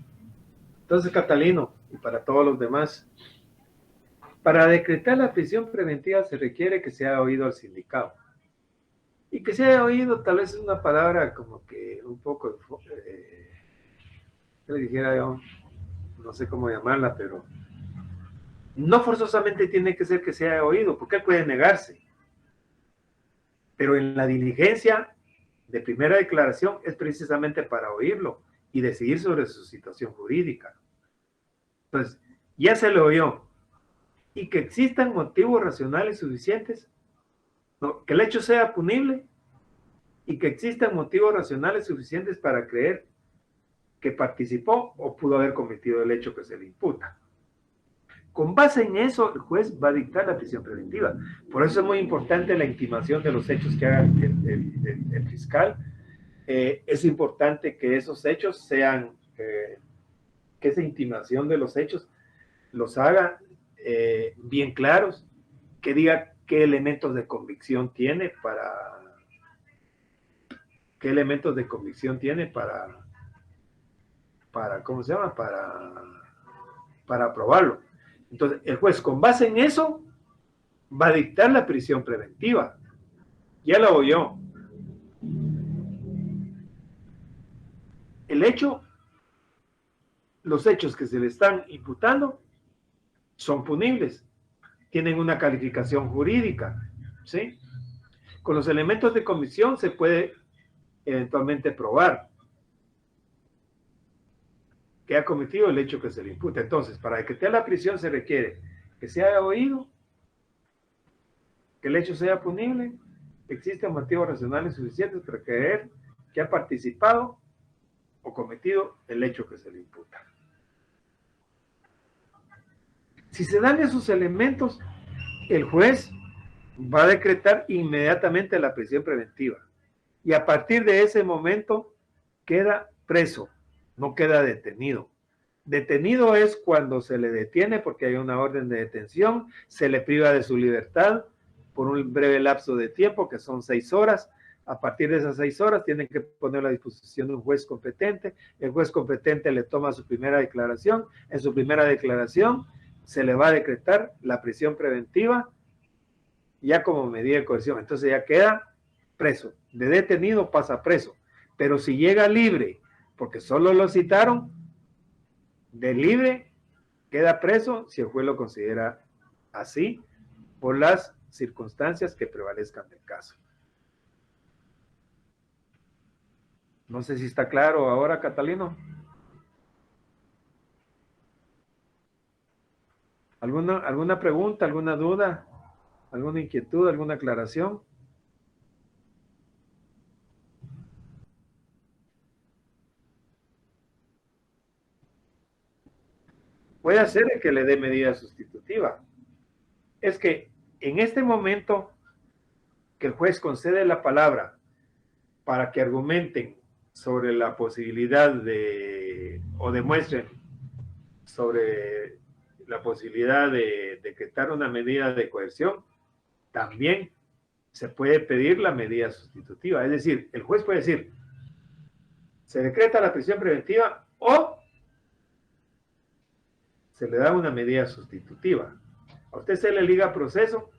Entonces, Catalino, y para todos los demás, para decretar la prisión preventiva se requiere que se haya oído al sindicado. Y que se haya oído, tal vez es una palabra como que un poco, ¿qué le dijera yo? No sé cómo llamarla, pero no forzosamente tiene que ser que se haya oído, porque él puede negarse. Pero en la diligencia de primera declaración es precisamente para oírlo y decidir sobre su situación jurídica. Entonces, ya se le oyó. Y que existan motivos racionales suficientes, ¿no? Que el hecho sea punible, y que existan motivos racionales suficientes para creer que participó o pudo haber cometido el hecho que se le imputa. Con base en eso, el juez va a dictar la prisión preventiva. Por eso es muy importante la intimación de los hechos que haga el fiscal. Es importante que esos hechos sean, que esa intimación de los hechos los haga bien claros, que diga qué elementos de convicción tiene ¿cómo se llama? Para aprobarlo. Entonces, el juez, con base en eso, va a dictar la prisión preventiva. Ya lo oyó. Los hechos que se le están imputando son punibles. Tienen una calificación jurídica, ¿sí? Con los elementos de convicción se puede eventualmente probar que ha cometido el hecho que se le imputa. Entonces, para decretar la prisión se requiere que se haya oído, que el hecho sea punible, que existan motivos racionales suficientes para creer que ha participado o cometido el hecho que se le imputa. Si se dan esos elementos, el juez va a decretar inmediatamente la prisión preventiva. Y a partir de ese momento queda preso, no queda detenido. Detenido es cuando se le detiene porque hay una orden de detención, se le priva de su libertad por un breve lapso de tiempo, que son 6 horas. A partir de esas 6 horas tienen que ponerlo a disposición de un juez competente. El juez competente le toma su primera declaración. En su primera declaración se le va a decretar la prisión preventiva ya como medida de coerción. Entonces ya queda preso. De detenido pasa preso. Pero si llega libre, porque solo lo citaron, de libre queda preso si el juez lo considera así por las circunstancias que prevalezcan del caso. No sé si está claro ahora, Catalino. ¿Alguna pregunta, alguna duda, alguna inquietud, alguna aclaración? Puede ser que le dé medida sustitutiva. Es que en este momento que el juez concede la palabra para que argumenten sobre la posibilidad o demuestren sobre la posibilidad de decretar una medida de coerción, también se puede pedir la medida sustitutiva. Es decir, el juez puede decir, se decreta la prisión preventiva o se le da una medida sustitutiva. A usted se le liga proceso,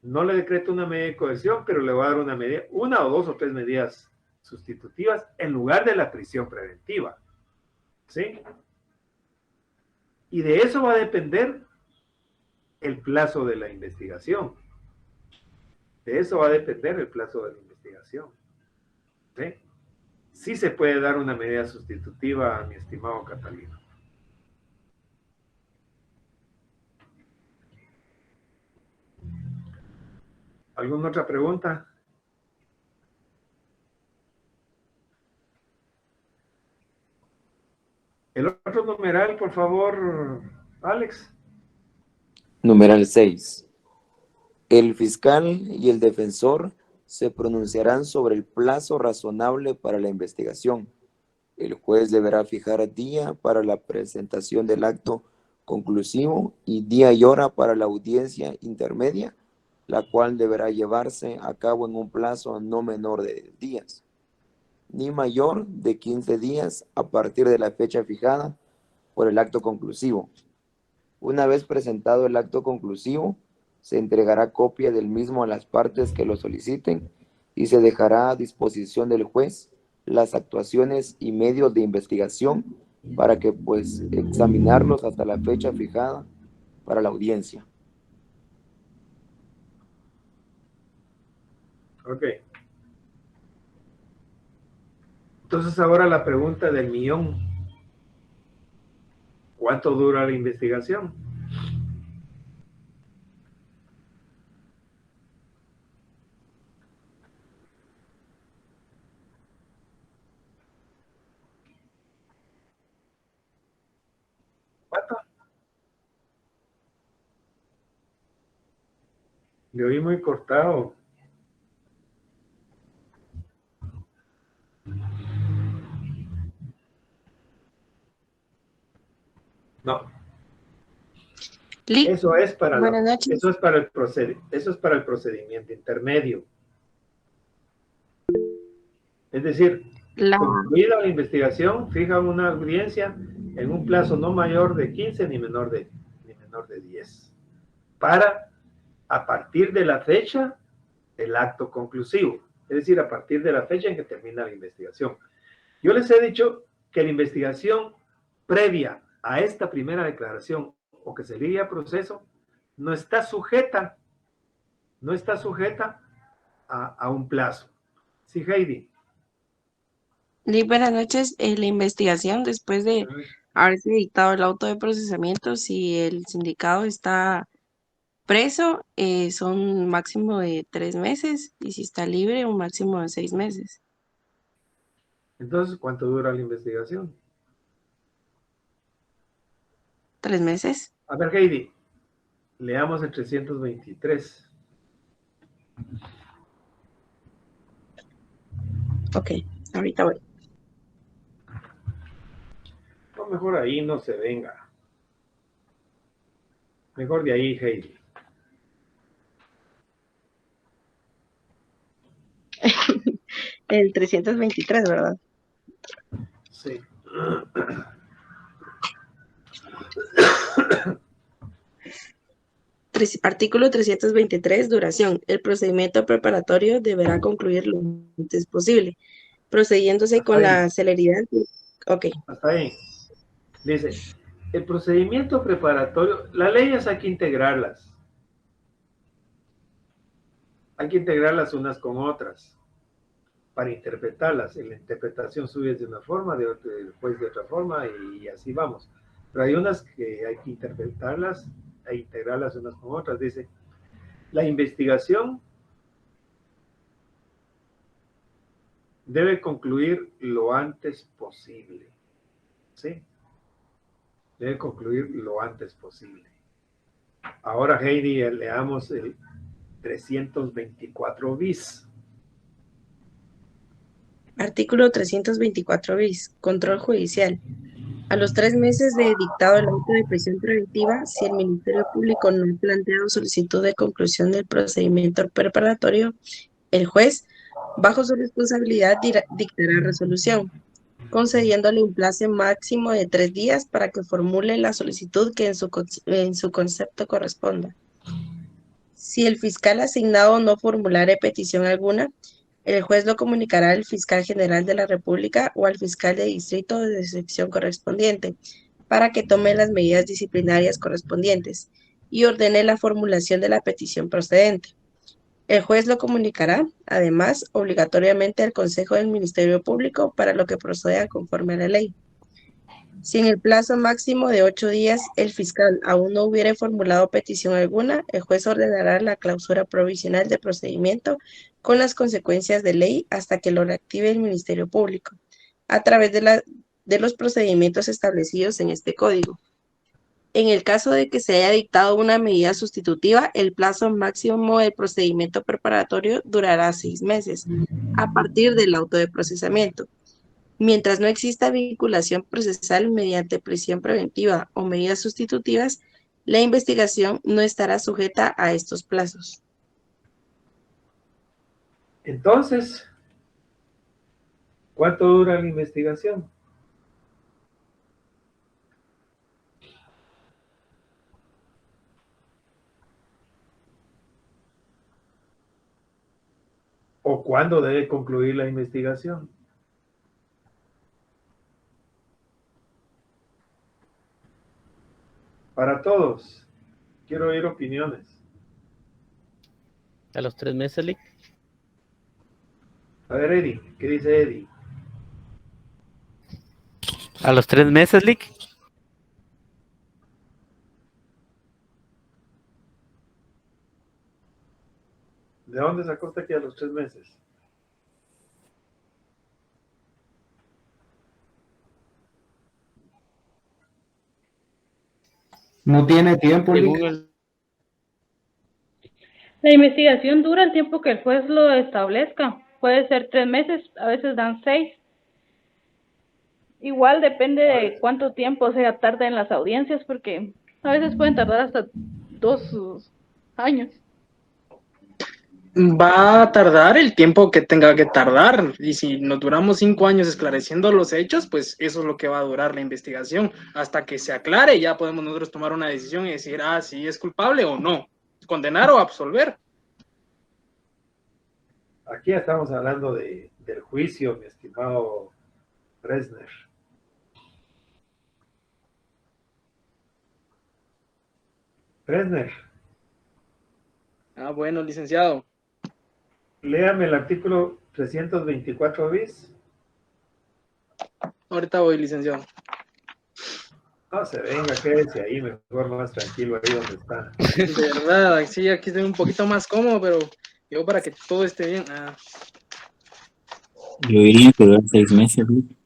no le decreta una medida de coerción, pero le va a dar una o 2 o 3 medidas sustitutivas en lugar de la prisión preventiva. ¿Sí? Y de eso va a depender el plazo de la investigación. De eso va a depender el plazo de la investigación. ¿Sí? Sí se puede dar una medida sustitutiva, mi estimado Catalino. ¿Alguna otra pregunta? El otro numeral, por favor, Alex. Numeral 6. El fiscal y el defensor se pronunciarán sobre el plazo razonable para la investigación. El juez deberá fijar día para la presentación del acto conclusivo y día y hora para la audiencia intermedia, la cual deberá llevarse a cabo en un plazo no menor de 10 días, ni mayor de 15 días a partir de la fecha fijada por el acto conclusivo. Una vez presentado el acto conclusivo, se entregará copia del mismo a las partes que lo soliciten y se dejará a disposición del juez las actuaciones y medios de investigación para que examinarlos hasta la fecha fijada para la audiencia. Ok. Entonces ahora la pregunta del millón. ¿Cuánto dura la investigación? Le oí muy cortado. No. Eso es para Buenas noches. eso es para el procedimiento intermedio. Es decir, concluida la investigación, fija una audiencia en un plazo no mayor de 15 ni menor de 10. Para, a partir de la fecha, el acto conclusivo. Es decir, a partir de la fecha en que termina la investigación. Yo les he dicho que la investigación previa a esta primera declaración o que se ligue a proceso no está sujeta a un plazo. Sí, Heidi. Buenas noches. La investigación, después de haberse dictado el auto de procesamiento, si el sindicado está preso, son máximo de 3 meses, y si está libre, un máximo de 6 meses. Entonces, ¿cuánto dura la investigación? 3 meses. A ver, Heidi, leamos el 323. Ok, ahorita voy. No, mejor ahí no se venga. Mejor de ahí, Heidi. El 323, ¿verdad? Sí. Artículo 323, duración. El procedimiento preparatorio deberá concluir lo antes posible, procediéndose con la celeridad. Ok. Hasta ahí. Dice, el procedimiento preparatorio, las leyes hay que integrarlas. Hay que integrarlas unas con otras para interpretarlas. En la interpretación suya es de una forma, después de otra forma, y así vamos. Pero hay unas que hay que interpretarlas e integrarlas unas con otras. Dice, la investigación debe concluir lo antes posible. ¿Sí? Debe concluir lo antes posible. Ahora, Heidi, leamos el 324 bis. Artículo 324 bis. Control judicial. A los 3 meses de dictado el auto de prisión preventiva, si el Ministerio Público no ha planteado solicitud de conclusión del procedimiento preparatorio, el juez, bajo su responsabilidad, dictará resolución, concediéndole un plazo máximo de 3 días para que formule la solicitud que en su concepto corresponda. Si el fiscal asignado no formulare petición alguna, el juez lo comunicará al fiscal general de la República o al fiscal de distrito de sección correspondiente para que tome las medidas disciplinarias correspondientes y ordene la formulación de la petición procedente. El juez lo comunicará, además, obligatoriamente al Consejo del Ministerio Público para lo que proceda conforme a la ley. Si en el plazo máximo de 8 días el fiscal aún no hubiere formulado petición alguna, el juez ordenará la clausura provisional de procedimiento con las consecuencias de ley hasta que lo reactive el Ministerio Público, a través de los procedimientos establecidos en este código. En el caso de que se haya dictado una medida sustitutiva, el plazo máximo del procedimiento preparatorio durará 6 meses, a partir del auto de procesamiento. Mientras no exista vinculación procesal mediante prisión preventiva o medidas sustitutivas, la investigación no estará sujeta a estos plazos. Entonces, ¿cuánto dura la investigación? ¿O cuándo debe concluir la investigación? Para todos, quiero oír opiniones. A los 3 meses, Lick. A ver, Eddie, ¿qué dice Eddie? A los 3 meses, Lick. ¿De dónde sacó usted que a los 3 meses? No tiene tiempo, Lick. La investigación dura el tiempo que el juez lo establezca. Puede ser 3 meses, a veces dan 6. Igual depende de cuánto tiempo se tarda en las audiencias, porque a veces pueden tardar hasta 2 años. Va a tardar el tiempo que tenga que tardar, y si nos duramos 5 años esclareciendo los hechos, pues eso es lo que va a durar la investigación, hasta que se aclare. Ya podemos nosotros tomar una decisión y decir, si es culpable o no, condenar o absolver. Aquí estamos hablando del juicio, mi estimado Resner. Resner. Bueno, licenciado. Léame el artículo 324 bis. Ahorita voy, licenciado. No se venga, quédese ahí, mejor más tranquilo ahí donde está. De verdad, sí, aquí estoy un poquito más cómodo, pero yo para que todo esté bien. Yo diría que dura 6 meses. ¿Sí?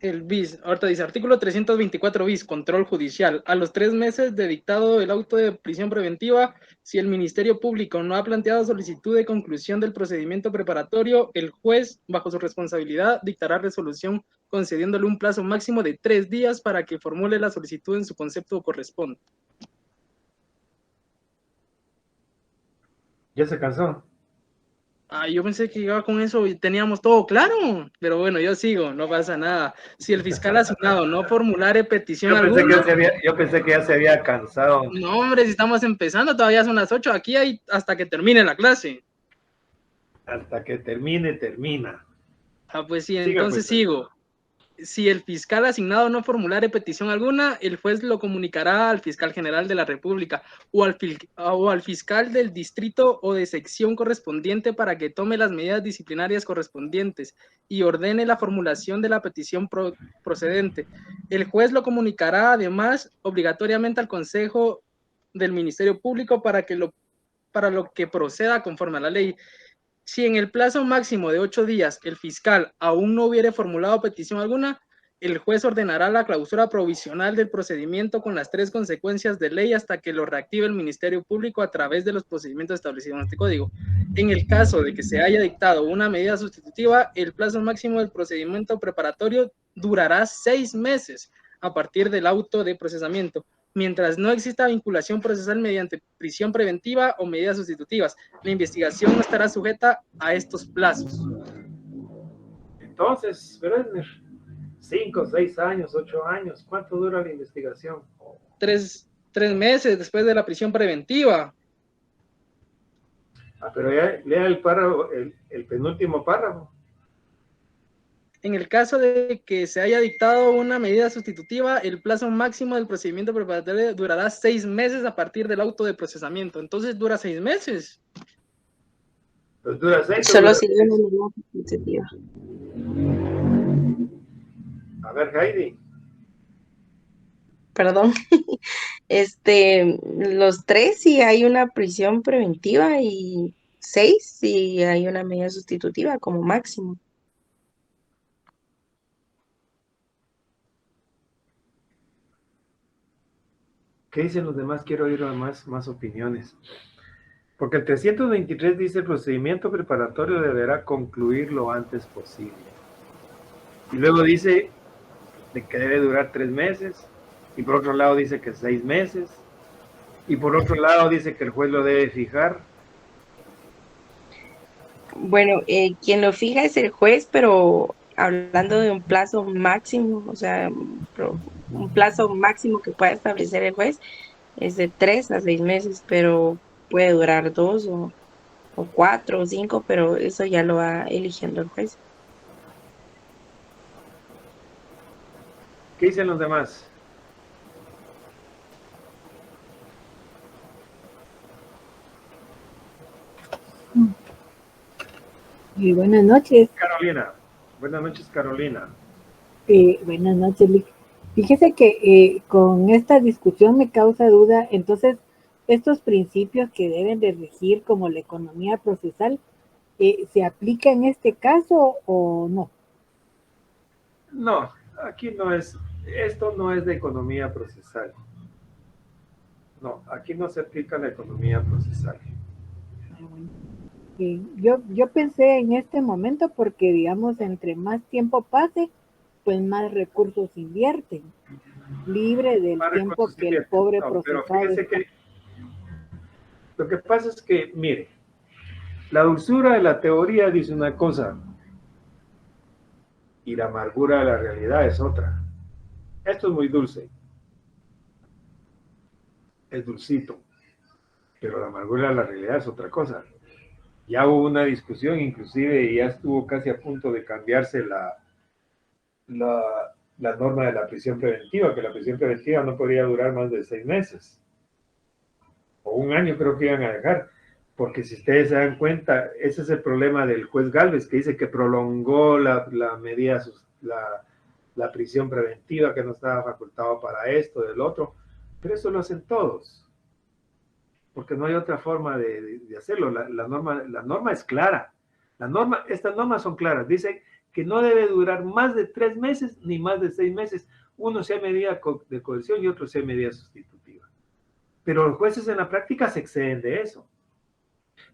El bis, ahorita dice, artículo 324 bis, control judicial. A los 3 meses de dictado el auto de prisión preventiva, si el Ministerio Público no ha planteado solicitud de conclusión del procedimiento preparatorio, el juez, bajo su responsabilidad, dictará resolución concediéndole un plazo máximo de 3 días para que formule la solicitud en su concepto corresponde. ¿Ya se cansó? Yo pensé que iba con eso y teníamos todo claro, pero bueno, yo sigo, no pasa nada. Si el fiscal asignado no formulare petición alguna... Yo pensé que ya se había cansado. No, hombre, si estamos empezando, todavía son las 8, aquí hay hasta que termine la clase. Hasta que termina. Pues sí, entonces sigo. Si el fiscal asignado no formulare petición alguna, el juez lo comunicará al fiscal general de la República o al fiscal del distrito o de sección correspondiente para que tome las medidas disciplinarias correspondientes y ordene la formulación de la petición procedente. El juez lo comunicará además obligatoriamente al Consejo del Ministerio Público para lo que proceda conforme a la ley. Si en el plazo máximo de 8 días el fiscal aún no hubiere formulado petición alguna, el juez ordenará la clausura provisional del procedimiento con las 3 consecuencias de ley hasta que lo reactive el Ministerio Público a través de los procedimientos establecidos en este código. En el caso de que se haya dictado una medida sustitutiva, el plazo máximo del procedimiento preparatorio durará 6 meses a partir del auto de procesamiento, mientras no exista vinculación procesal mediante prisión preventiva o medidas sustitutivas. La investigación no estará sujeta a estos plazos. Entonces, Brenner, 5, 6 años, 8 años, ¿cuánto dura la investigación? 3 meses después de la prisión preventiva. Pero ya lea el párrafo, el penúltimo párrafo. En el caso de que se haya dictado una medida sustitutiva, el plazo máximo del procedimiento preparatorio durará 6 meses a partir del auto de procesamiento. Entonces dura 6 meses. Pues dura 6. Solo si hay una medida sustitutiva. A ver, Heidi. Perdón. Los 3 si hay una prisión preventiva y 6 si hay una medida sustitutiva como máximo. ¿Qué dicen los demás? Quiero oír más opiniones. Porque el 323 dice el procedimiento preparatorio deberá concluir lo antes posible. Y luego dice de que debe durar 3 meses. Y por otro lado dice que 6 meses. Y por otro lado dice que el juez lo debe fijar. Bueno, quien lo fija es el juez, pero hablando de un plazo máximo, o sea, un plazo máximo que pueda establecer el juez es de 3 a 6 meses, pero puede durar 2 o 4 o 5, pero eso ya lo va eligiendo el juez. ¿Qué dicen los demás? Buenas noches. Carolina. Buenas noches, Carolina. Buenas noches, Lick. Fíjese que con esta discusión me causa duda, entonces, estos principios que deben de regir como la economía procesal, ¿se aplica en este caso o no? No, aquí no es, esto no es de economía procesal. No, aquí no se aplica la economía procesal. Yo pensé en este momento porque, digamos, entre más tiempo pase, pues más recursos invierten, libre del tiempo que el pobre procesado. Pero fíjese que lo que pasa es que, mire, la dulzura de la teoría dice una cosa y la amargura de la realidad es otra. Esto es muy dulce, es dulcito, pero la amargura de la realidad es otra cosa. Ya hubo una discusión, inclusive ya estuvo casi a punto de cambiarse la norma de la prisión preventiva, que la prisión preventiva no podía durar más de 6 meses. O 1 año creo que iban a dejar. Porque si ustedes se dan cuenta, ese es el problema del juez Gálvez, que dice que prolongó la medida, la prisión preventiva, que no estaba facultado para esto, del otro. Pero eso lo hacen todos. Porque no hay otra forma de hacerlo. La norma es clara. Estas normas son claras. Dicen que no debe durar más de 3 meses ni más de 6 meses. Uno sea medida de coerción y otro sea medida sustitutiva. Pero los jueces en la práctica se exceden de eso.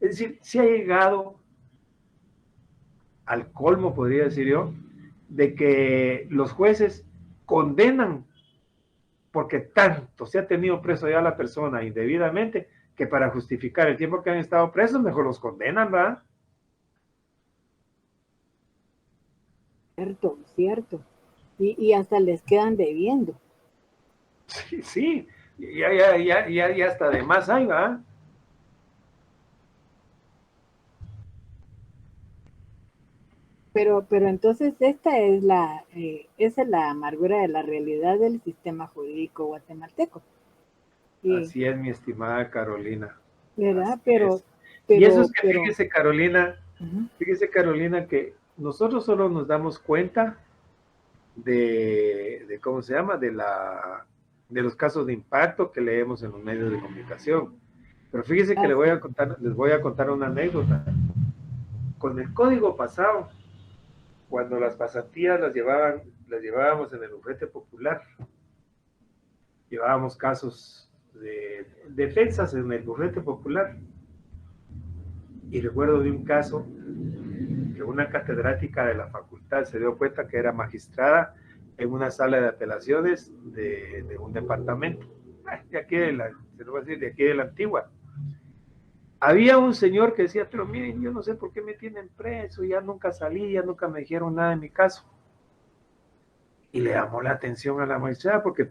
Es decir, se ha llegado al colmo, podría decir yo, de que los jueces condenan porque tanto se ha tenido preso ya la persona indebidamente que para justificar el tiempo que han estado presos, mejor los condenan, ¿verdad? Cierto. Y hasta les quedan debiendo. Sí, ya hasta de más hay, ¿verdad? Pero entonces esa es la amargura de la realidad del sistema jurídico guatemalteco. Así es, mi estimada Carolina. ¿Verdad? Y eso es que fíjese, Carolina, que nosotros solo nos damos cuenta de ¿cómo se llama? De los casos de impacto que leemos en los medios de comunicación. Pero fíjese que les voy a contar una anécdota. Con el código pasado, cuando las pasantías las llevábamos en el bufete popular, llevábamos casos de defensas en el bufete popular. Y recuerdo de un caso que una catedrática de la facultad se dio cuenta que era magistrada en una sala de apelaciones de un departamento, de aquí de la antigua. Había un señor que decía, pero miren, yo no sé por qué me tienen preso, ya nunca salí, ya nunca me dijeron nada de mi caso. Y le llamó la atención a la magistrada porque él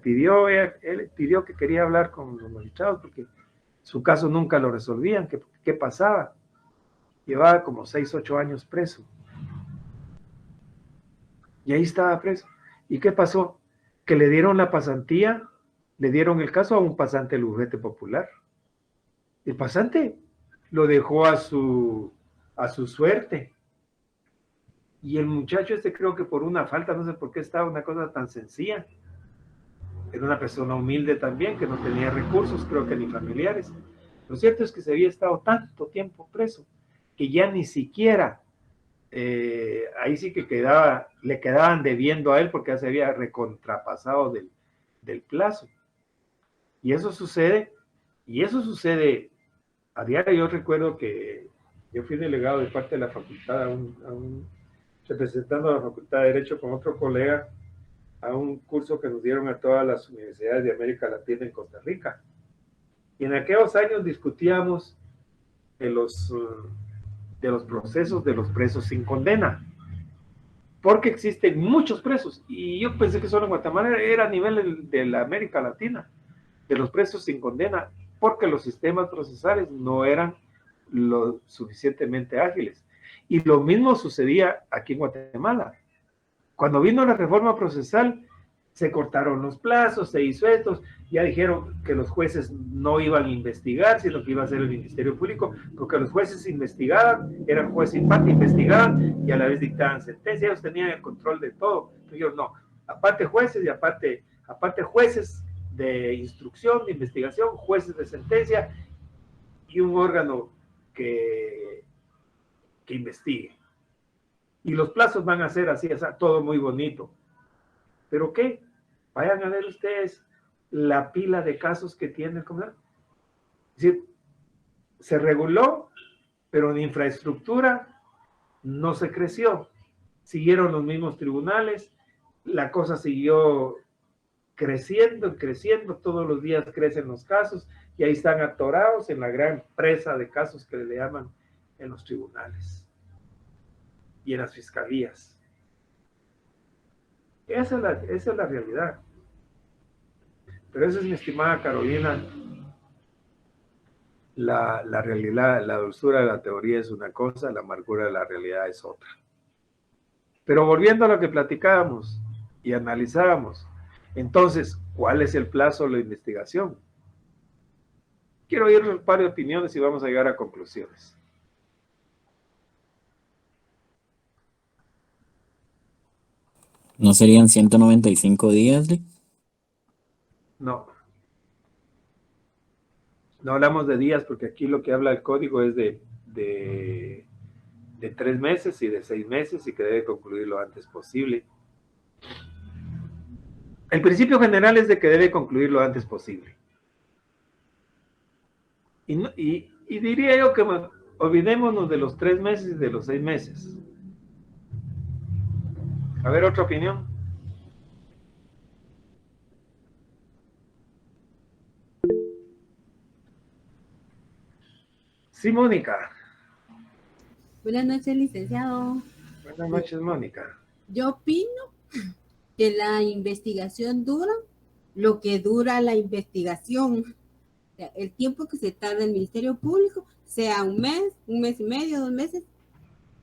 pidió que quería hablar con los magistrados porque su caso nunca lo resolvían, ¿qué pasaba? Llevaba como 6, 8 años preso. Y ahí estaba preso. ¿Y qué pasó? Que le dieron la pasantía, le dieron el caso a un pasante del bufete popular. El pasante lo dejó a su suerte. Y el muchacho creo que por una falta, no sé por qué estaba una cosa tan sencilla. Era una persona humilde también, que no tenía recursos, creo que ni familiares. Lo cierto es que se había estado tanto tiempo preso, que ya ni siquiera, ahí sí que le quedaban debiendo a él porque ya se había recontrapasado del plazo. Y eso sucede a diario. Yo recuerdo que yo fui delegado de parte de la facultad representando a la Facultad de Derecho con otro colega a un curso que nos dieron a todas las universidades de América Latina en Costa Rica. Y en aquellos años discutíamos de los procesos de los presos sin condena, porque existen muchos presos, y yo pensé que solo en Guatemala era a nivel de la América Latina, de los presos sin condena, porque los sistemas procesales no eran lo suficientemente ágiles. Y lo mismo sucedía aquí en Guatemala. Cuando vino la reforma procesal, se cortaron los plazos, se hizo esto, ya dijeron que los jueces no iban a investigar, sino que iba a ser el Ministerio Público, porque los jueces investigaban, eran jueces y parte, investigaban y a la vez dictaban sentencia, ellos tenían el control de todo. Entonces yo no, aparte jueces y aparte jueces de instrucción, de investigación, jueces de sentencia y un órgano que investigue. Y los plazos van a ser así, todo muy bonito. ¿Pero qué? Vayan a ver ustedes la pila de casos que tiene, Es decir, se reguló, pero en infraestructura no se creció. Siguieron los mismos tribunales, la cosa siguió creciendo, todos los días crecen los casos y ahí están atorados en la gran presa de casos que le llaman en los tribunales y en las fiscalías. Esa es la realidad. Pero esa es, mi estimada Carolina, la realidad. La dulzura de la teoría es una cosa, la amargura de la realidad es otra. Pero volviendo a lo que platicábamos y analizábamos, entonces, ¿cuál es el plazo de la investigación? Quiero oír un par de opiniones y vamos a llegar a conclusiones. ¿No serían 195 días, Lick? No. No hablamos de días porque aquí lo que habla el código es de 3 meses y de 6 meses y que debe concluir lo antes posible. El principio general es de que debe concluir lo antes posible. Y diría yo que olvidémonos de los 3 meses y de los 6 meses. A ver, otra opinión. Sí, Mónica. Buenas noches, licenciado. Buenas noches, Mónica. Yo opino que la investigación dura lo que dura la investigación. O sea, el tiempo que se tarda el Ministerio Público, sea un mes y medio, 2 meses,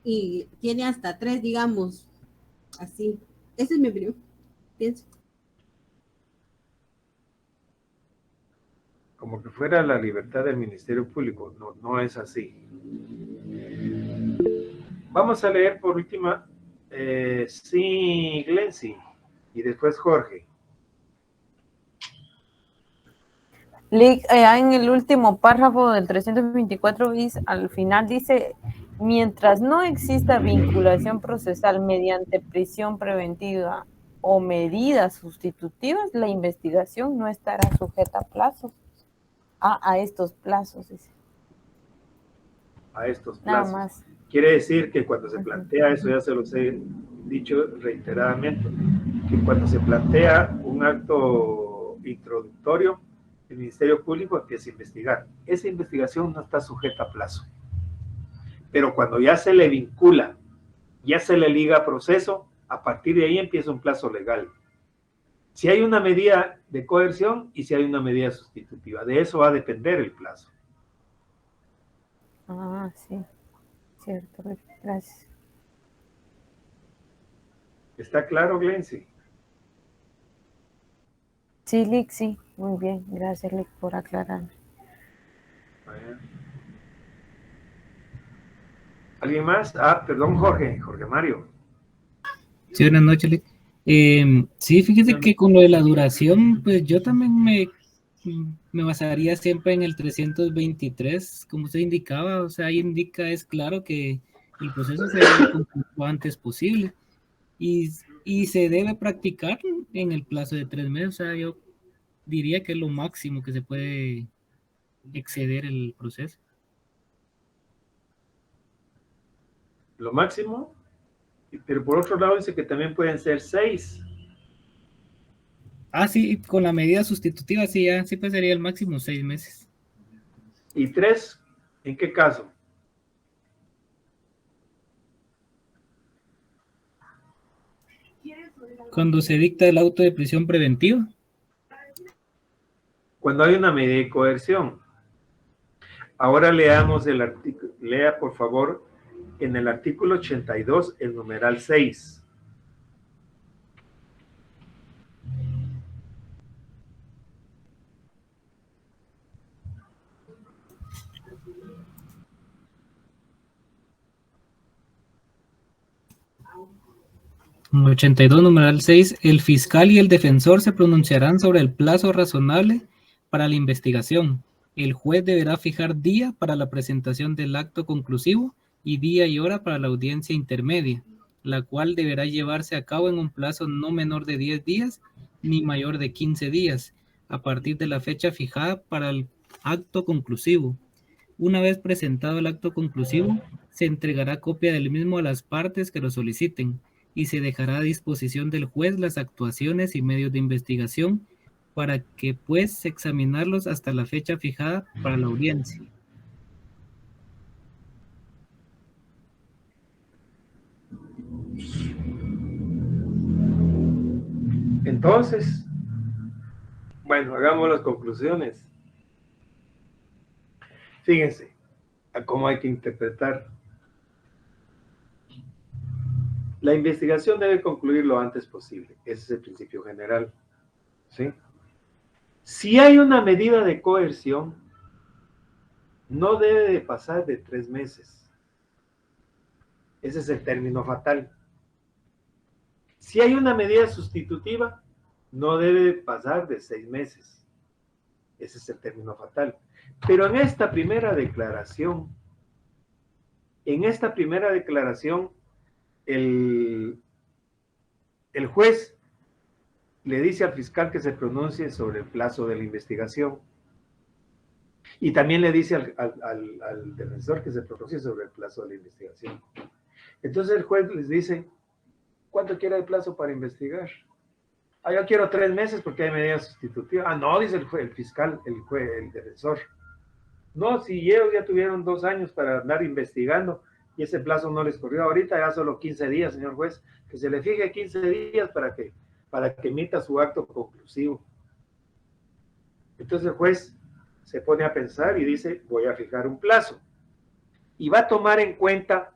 y tiene hasta 3, digamos, así. Ese es mi opinión, pienso. Como que fuera la libertad del Ministerio Público. No, no es así. Vamos a leer por última, sí, Glency, y después Jorge. Lick, en el último párrafo del 324 bis, al final dice, mientras no exista vinculación procesal mediante prisión preventiva o medidas sustitutivas, la investigación no estará sujeta a plazos. A estos plazos, dice. A estos Nada plazos. más. Quiere decir que cuando se plantea, eso ya se los he dicho reiteradamente, que cuando se plantea un acto introductorio, el Ministerio Público empieza a investigar. Esa investigación no está sujeta a plazo. Pero cuando ya se le vincula, ya se le liga a proceso, a partir de ahí empieza un plazo legal. Si hay una medida de coerción y si hay una medida sustitutiva, de eso va a depender el plazo. Ah, sí. Cierto, gracias. ¿Está claro, Glency? Sí, Lick, sí. Muy bien. Gracias, Lick, por aclarar. ¿Alguien más? Ah, perdón, Jorge Mario. Sí, buenas noches, Lick. Sí, fíjese que con lo de la duración, pues yo también me basaría siempre en el 323, como usted indicaba, o sea, ahí indica, es claro que el proceso se debe cumplir lo antes posible y se debe practicar en el plazo de 3 meses, o sea, yo diría que es lo máximo que se puede exceder el proceso. Lo máximo, pero por otro lado dice que también pueden ser 6. Ah, sí, con la medida sustitutiva, sí, ya, sí, pues sería el máximo 6 meses. ¿Y 3? ¿En qué caso? Cuando se dicta el auto de prisión preventiva. Cuando hay una medida de coerción. Ahora leamos el artículo, lea por favor, en el artículo 82, el numeral 6. En 82, numeral 6, el fiscal y el defensor se pronunciarán sobre el plazo razonable para la investigación. El juez deberá fijar día para la presentación del acto conclusivo y día y hora para la audiencia intermedia, la cual deberá llevarse a cabo en un plazo no menor de 10 días ni mayor de 15 días, a partir de la fecha fijada para el acto conclusivo. Una vez presentado el acto conclusivo, se entregará copia del mismo a las partes que lo soliciten y se dejará a disposición del juez las actuaciones y medios de investigación para que pues examinarlos hasta la fecha fijada para la audiencia. Entonces, bueno, hagamos las conclusiones. Fíjense a cómo hay que interpretar. La investigación debe concluir lo antes posible. Ese es el principio general. ¿Sí? Si hay una medida de coerción, no debe de pasar de 3 meses. Ese es el término fatal. Si hay una medida sustitutiva, no debe de pasar de 6 meses. Ese es el término fatal. Pero en esta primera declaración, el juez le dice al fiscal que se pronuncie sobre el plazo de la investigación. Y también le dice al defensor que se pronuncie sobre el plazo de la investigación. Entonces el juez les dice, ¿cuánto quiere el plazo para investigar? Ah, yo quiero 3 meses porque hay medida sustitutiva. Ah, no, dice el fiscal, el defensor. No, si ellos ya tuvieron 2 años para andar investigando y ese plazo no les corrió ahorita, ya solo 15 días, señor juez, que se le fije 15 días para que emita su acto conclusivo. Entonces el juez se pone a pensar y dice, voy a fijar un plazo. Y va a tomar en cuenta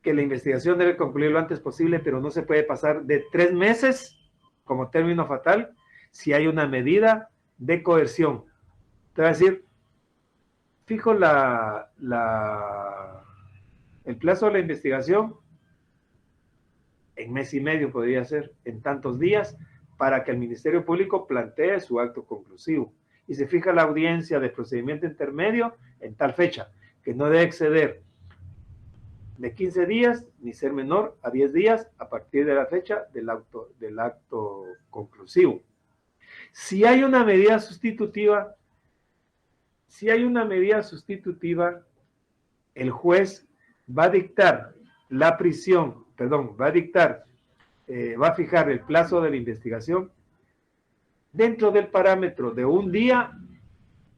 que la investigación debe concluir lo antes posible, pero no se puede pasar de 3 meses como término fatal si hay una medida de coerción. Te va a decir, fijo el plazo de la investigación en mes y medio podría ser, en tantos días, para que el Ministerio Público plantee su acto conclusivo. Y se fija la audiencia de procedimiento intermedio en tal fecha, que no debe exceder de 15 días, ni ser menor a 10 días a partir de la fecha del acto conclusivo. Si hay una medida sustitutiva, el juez va a dictar la prisión, va a fijar el plazo de la investigación dentro del parámetro de 1 día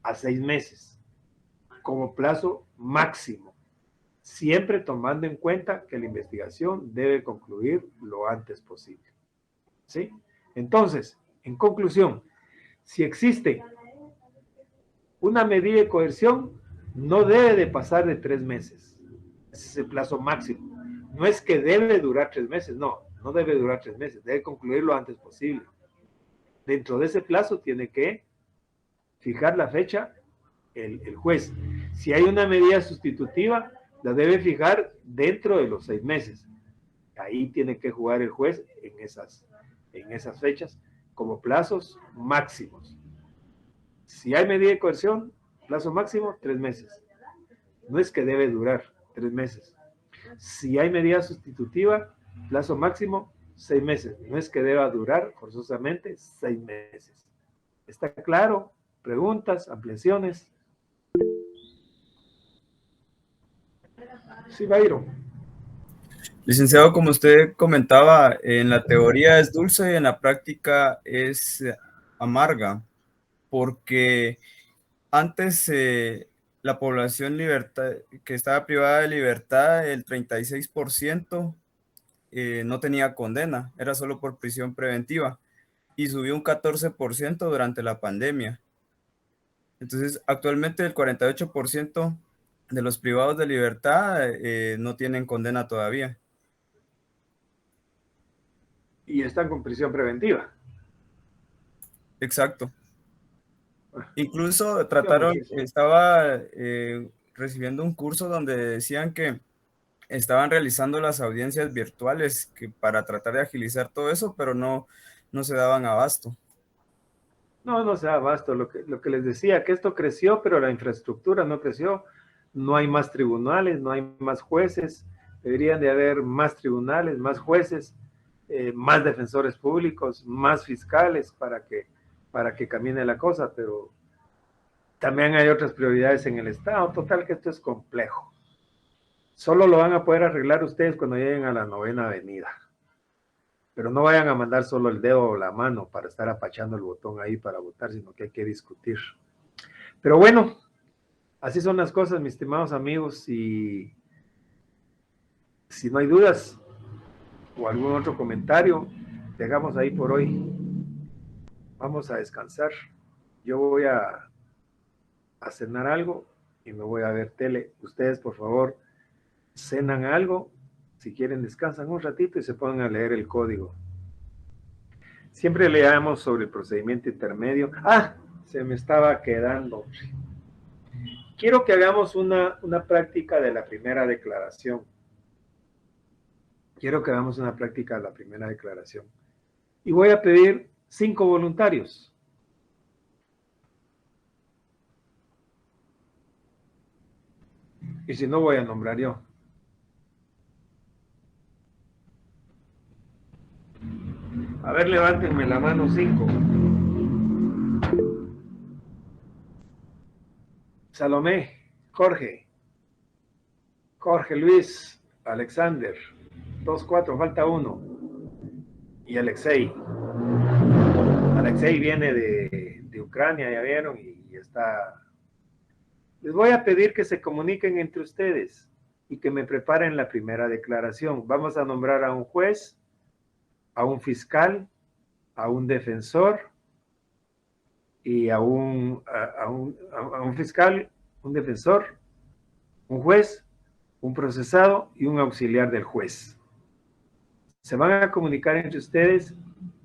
a 6 meses, como plazo máximo, siempre tomando en cuenta que la investigación debe concluir lo antes posible. ¿Sí? Entonces, en conclusión, si existe una medida de coerción, no debe de pasar de 3 meses. Ese es el plazo máximo. No es que debe durar 3 meses, no debe durar 3 meses, debe concluir lo antes posible. Dentro de ese plazo tiene que fijar la fecha el juez. Si hay una medida sustitutiva, la debe fijar dentro de los 6 meses. Ahí tiene que jugar el juez en esas fechas como plazos máximos. Si hay medida de coerción, plazo máximo 3 meses. No es que debe durar 3 meses. Si hay medida sustitutiva, plazo máximo 6 meses. No es que deba durar forzosamente 6 meses. ¿Está claro? ¿Preguntas? ¿Ampliaciones? Sí, Bayro. Licenciado, como usted comentaba, en la teoría es dulce y en la práctica es amarga, porque antes la población que estaba privada de libertad, el 36% no tenía condena, era solo por prisión preventiva, y subió un 14% durante la pandemia. Entonces, actualmente el 48% de los privados de libertad no tienen condena todavía. Y están con prisión preventiva. Exacto. Incluso estaba recibiendo un curso donde decían que estaban realizando las audiencias virtuales para tratar de agilizar todo eso, pero no se daban abasto. No se da abasto. Lo que les decía, que esto creció, pero la infraestructura no creció. No hay más tribunales, no hay más jueces. Deberían de haber más tribunales, más jueces, más defensores públicos, más fiscales para que camine la cosa, pero También hay otras prioridades en el Estado. Total que esto es complejo. Solo lo van a poder arreglar ustedes cuando lleguen a la 9ª Avenida. Pero no vayan a mandar solo el dedo o la mano para estar apachando el botón ahí para votar, sino que hay que discutir. Pero bueno, así son las cosas, mis estimados amigos, y si no hay dudas o algún otro comentario, dejamos ahí por hoy. Vamos a descansar. Yo voy a cenar algo y me voy a ver tele. Ustedes, por favor, cenan algo. Si quieren, descansan un ratito y se pongan a leer el código. Siempre leamos sobre el procedimiento intermedio. Ah, se me estaba quedando. Quiero que hagamos una práctica de la primera declaración. Quiero que hagamos una práctica de la primera declaración. Y voy a pedir 5 voluntarios. Y si no, voy a nombrar yo. A ver, levántenme la mano 5. Salomé, Jorge Luis, Alexander, 2, 4, falta 1. Y Alexei. Alexei viene de Ucrania, ya vieron, y está... Les voy a pedir que se comuniquen entre ustedes y que me preparen la primera declaración. Vamos a nombrar a un juez, a un fiscal, a un defensor y a un fiscal, un defensor, un juez, un procesado y un auxiliar del juez. Se van a comunicar entre ustedes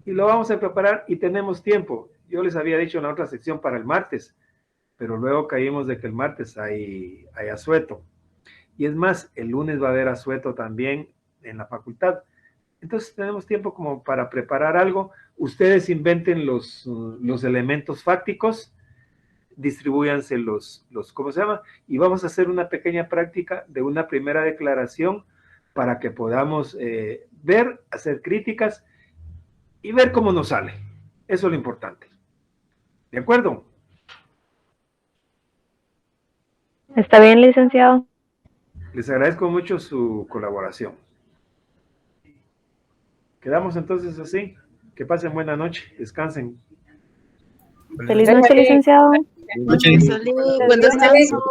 y lo vamos a preparar y tenemos tiempo. Yo les había dicho en la otra sección para el martes, pero luego caímos de que el martes hay asueto. Y es más, el lunes va a haber asueto también en la facultad. Entonces tenemos tiempo como para preparar algo. Ustedes inventen los elementos fácticos, distribúyanse los, ¿cómo se llama? Y vamos a hacer una pequeña práctica de una primera declaración para que podamos ver, hacer críticas y ver cómo nos sale. Eso es lo importante. ¿De acuerdo? Está bien, licenciado. Les agradezco mucho su colaboración. Quedamos entonces así. Que pasen buena noche. Descansen. Feliz noche, licenciado. Buen descanso.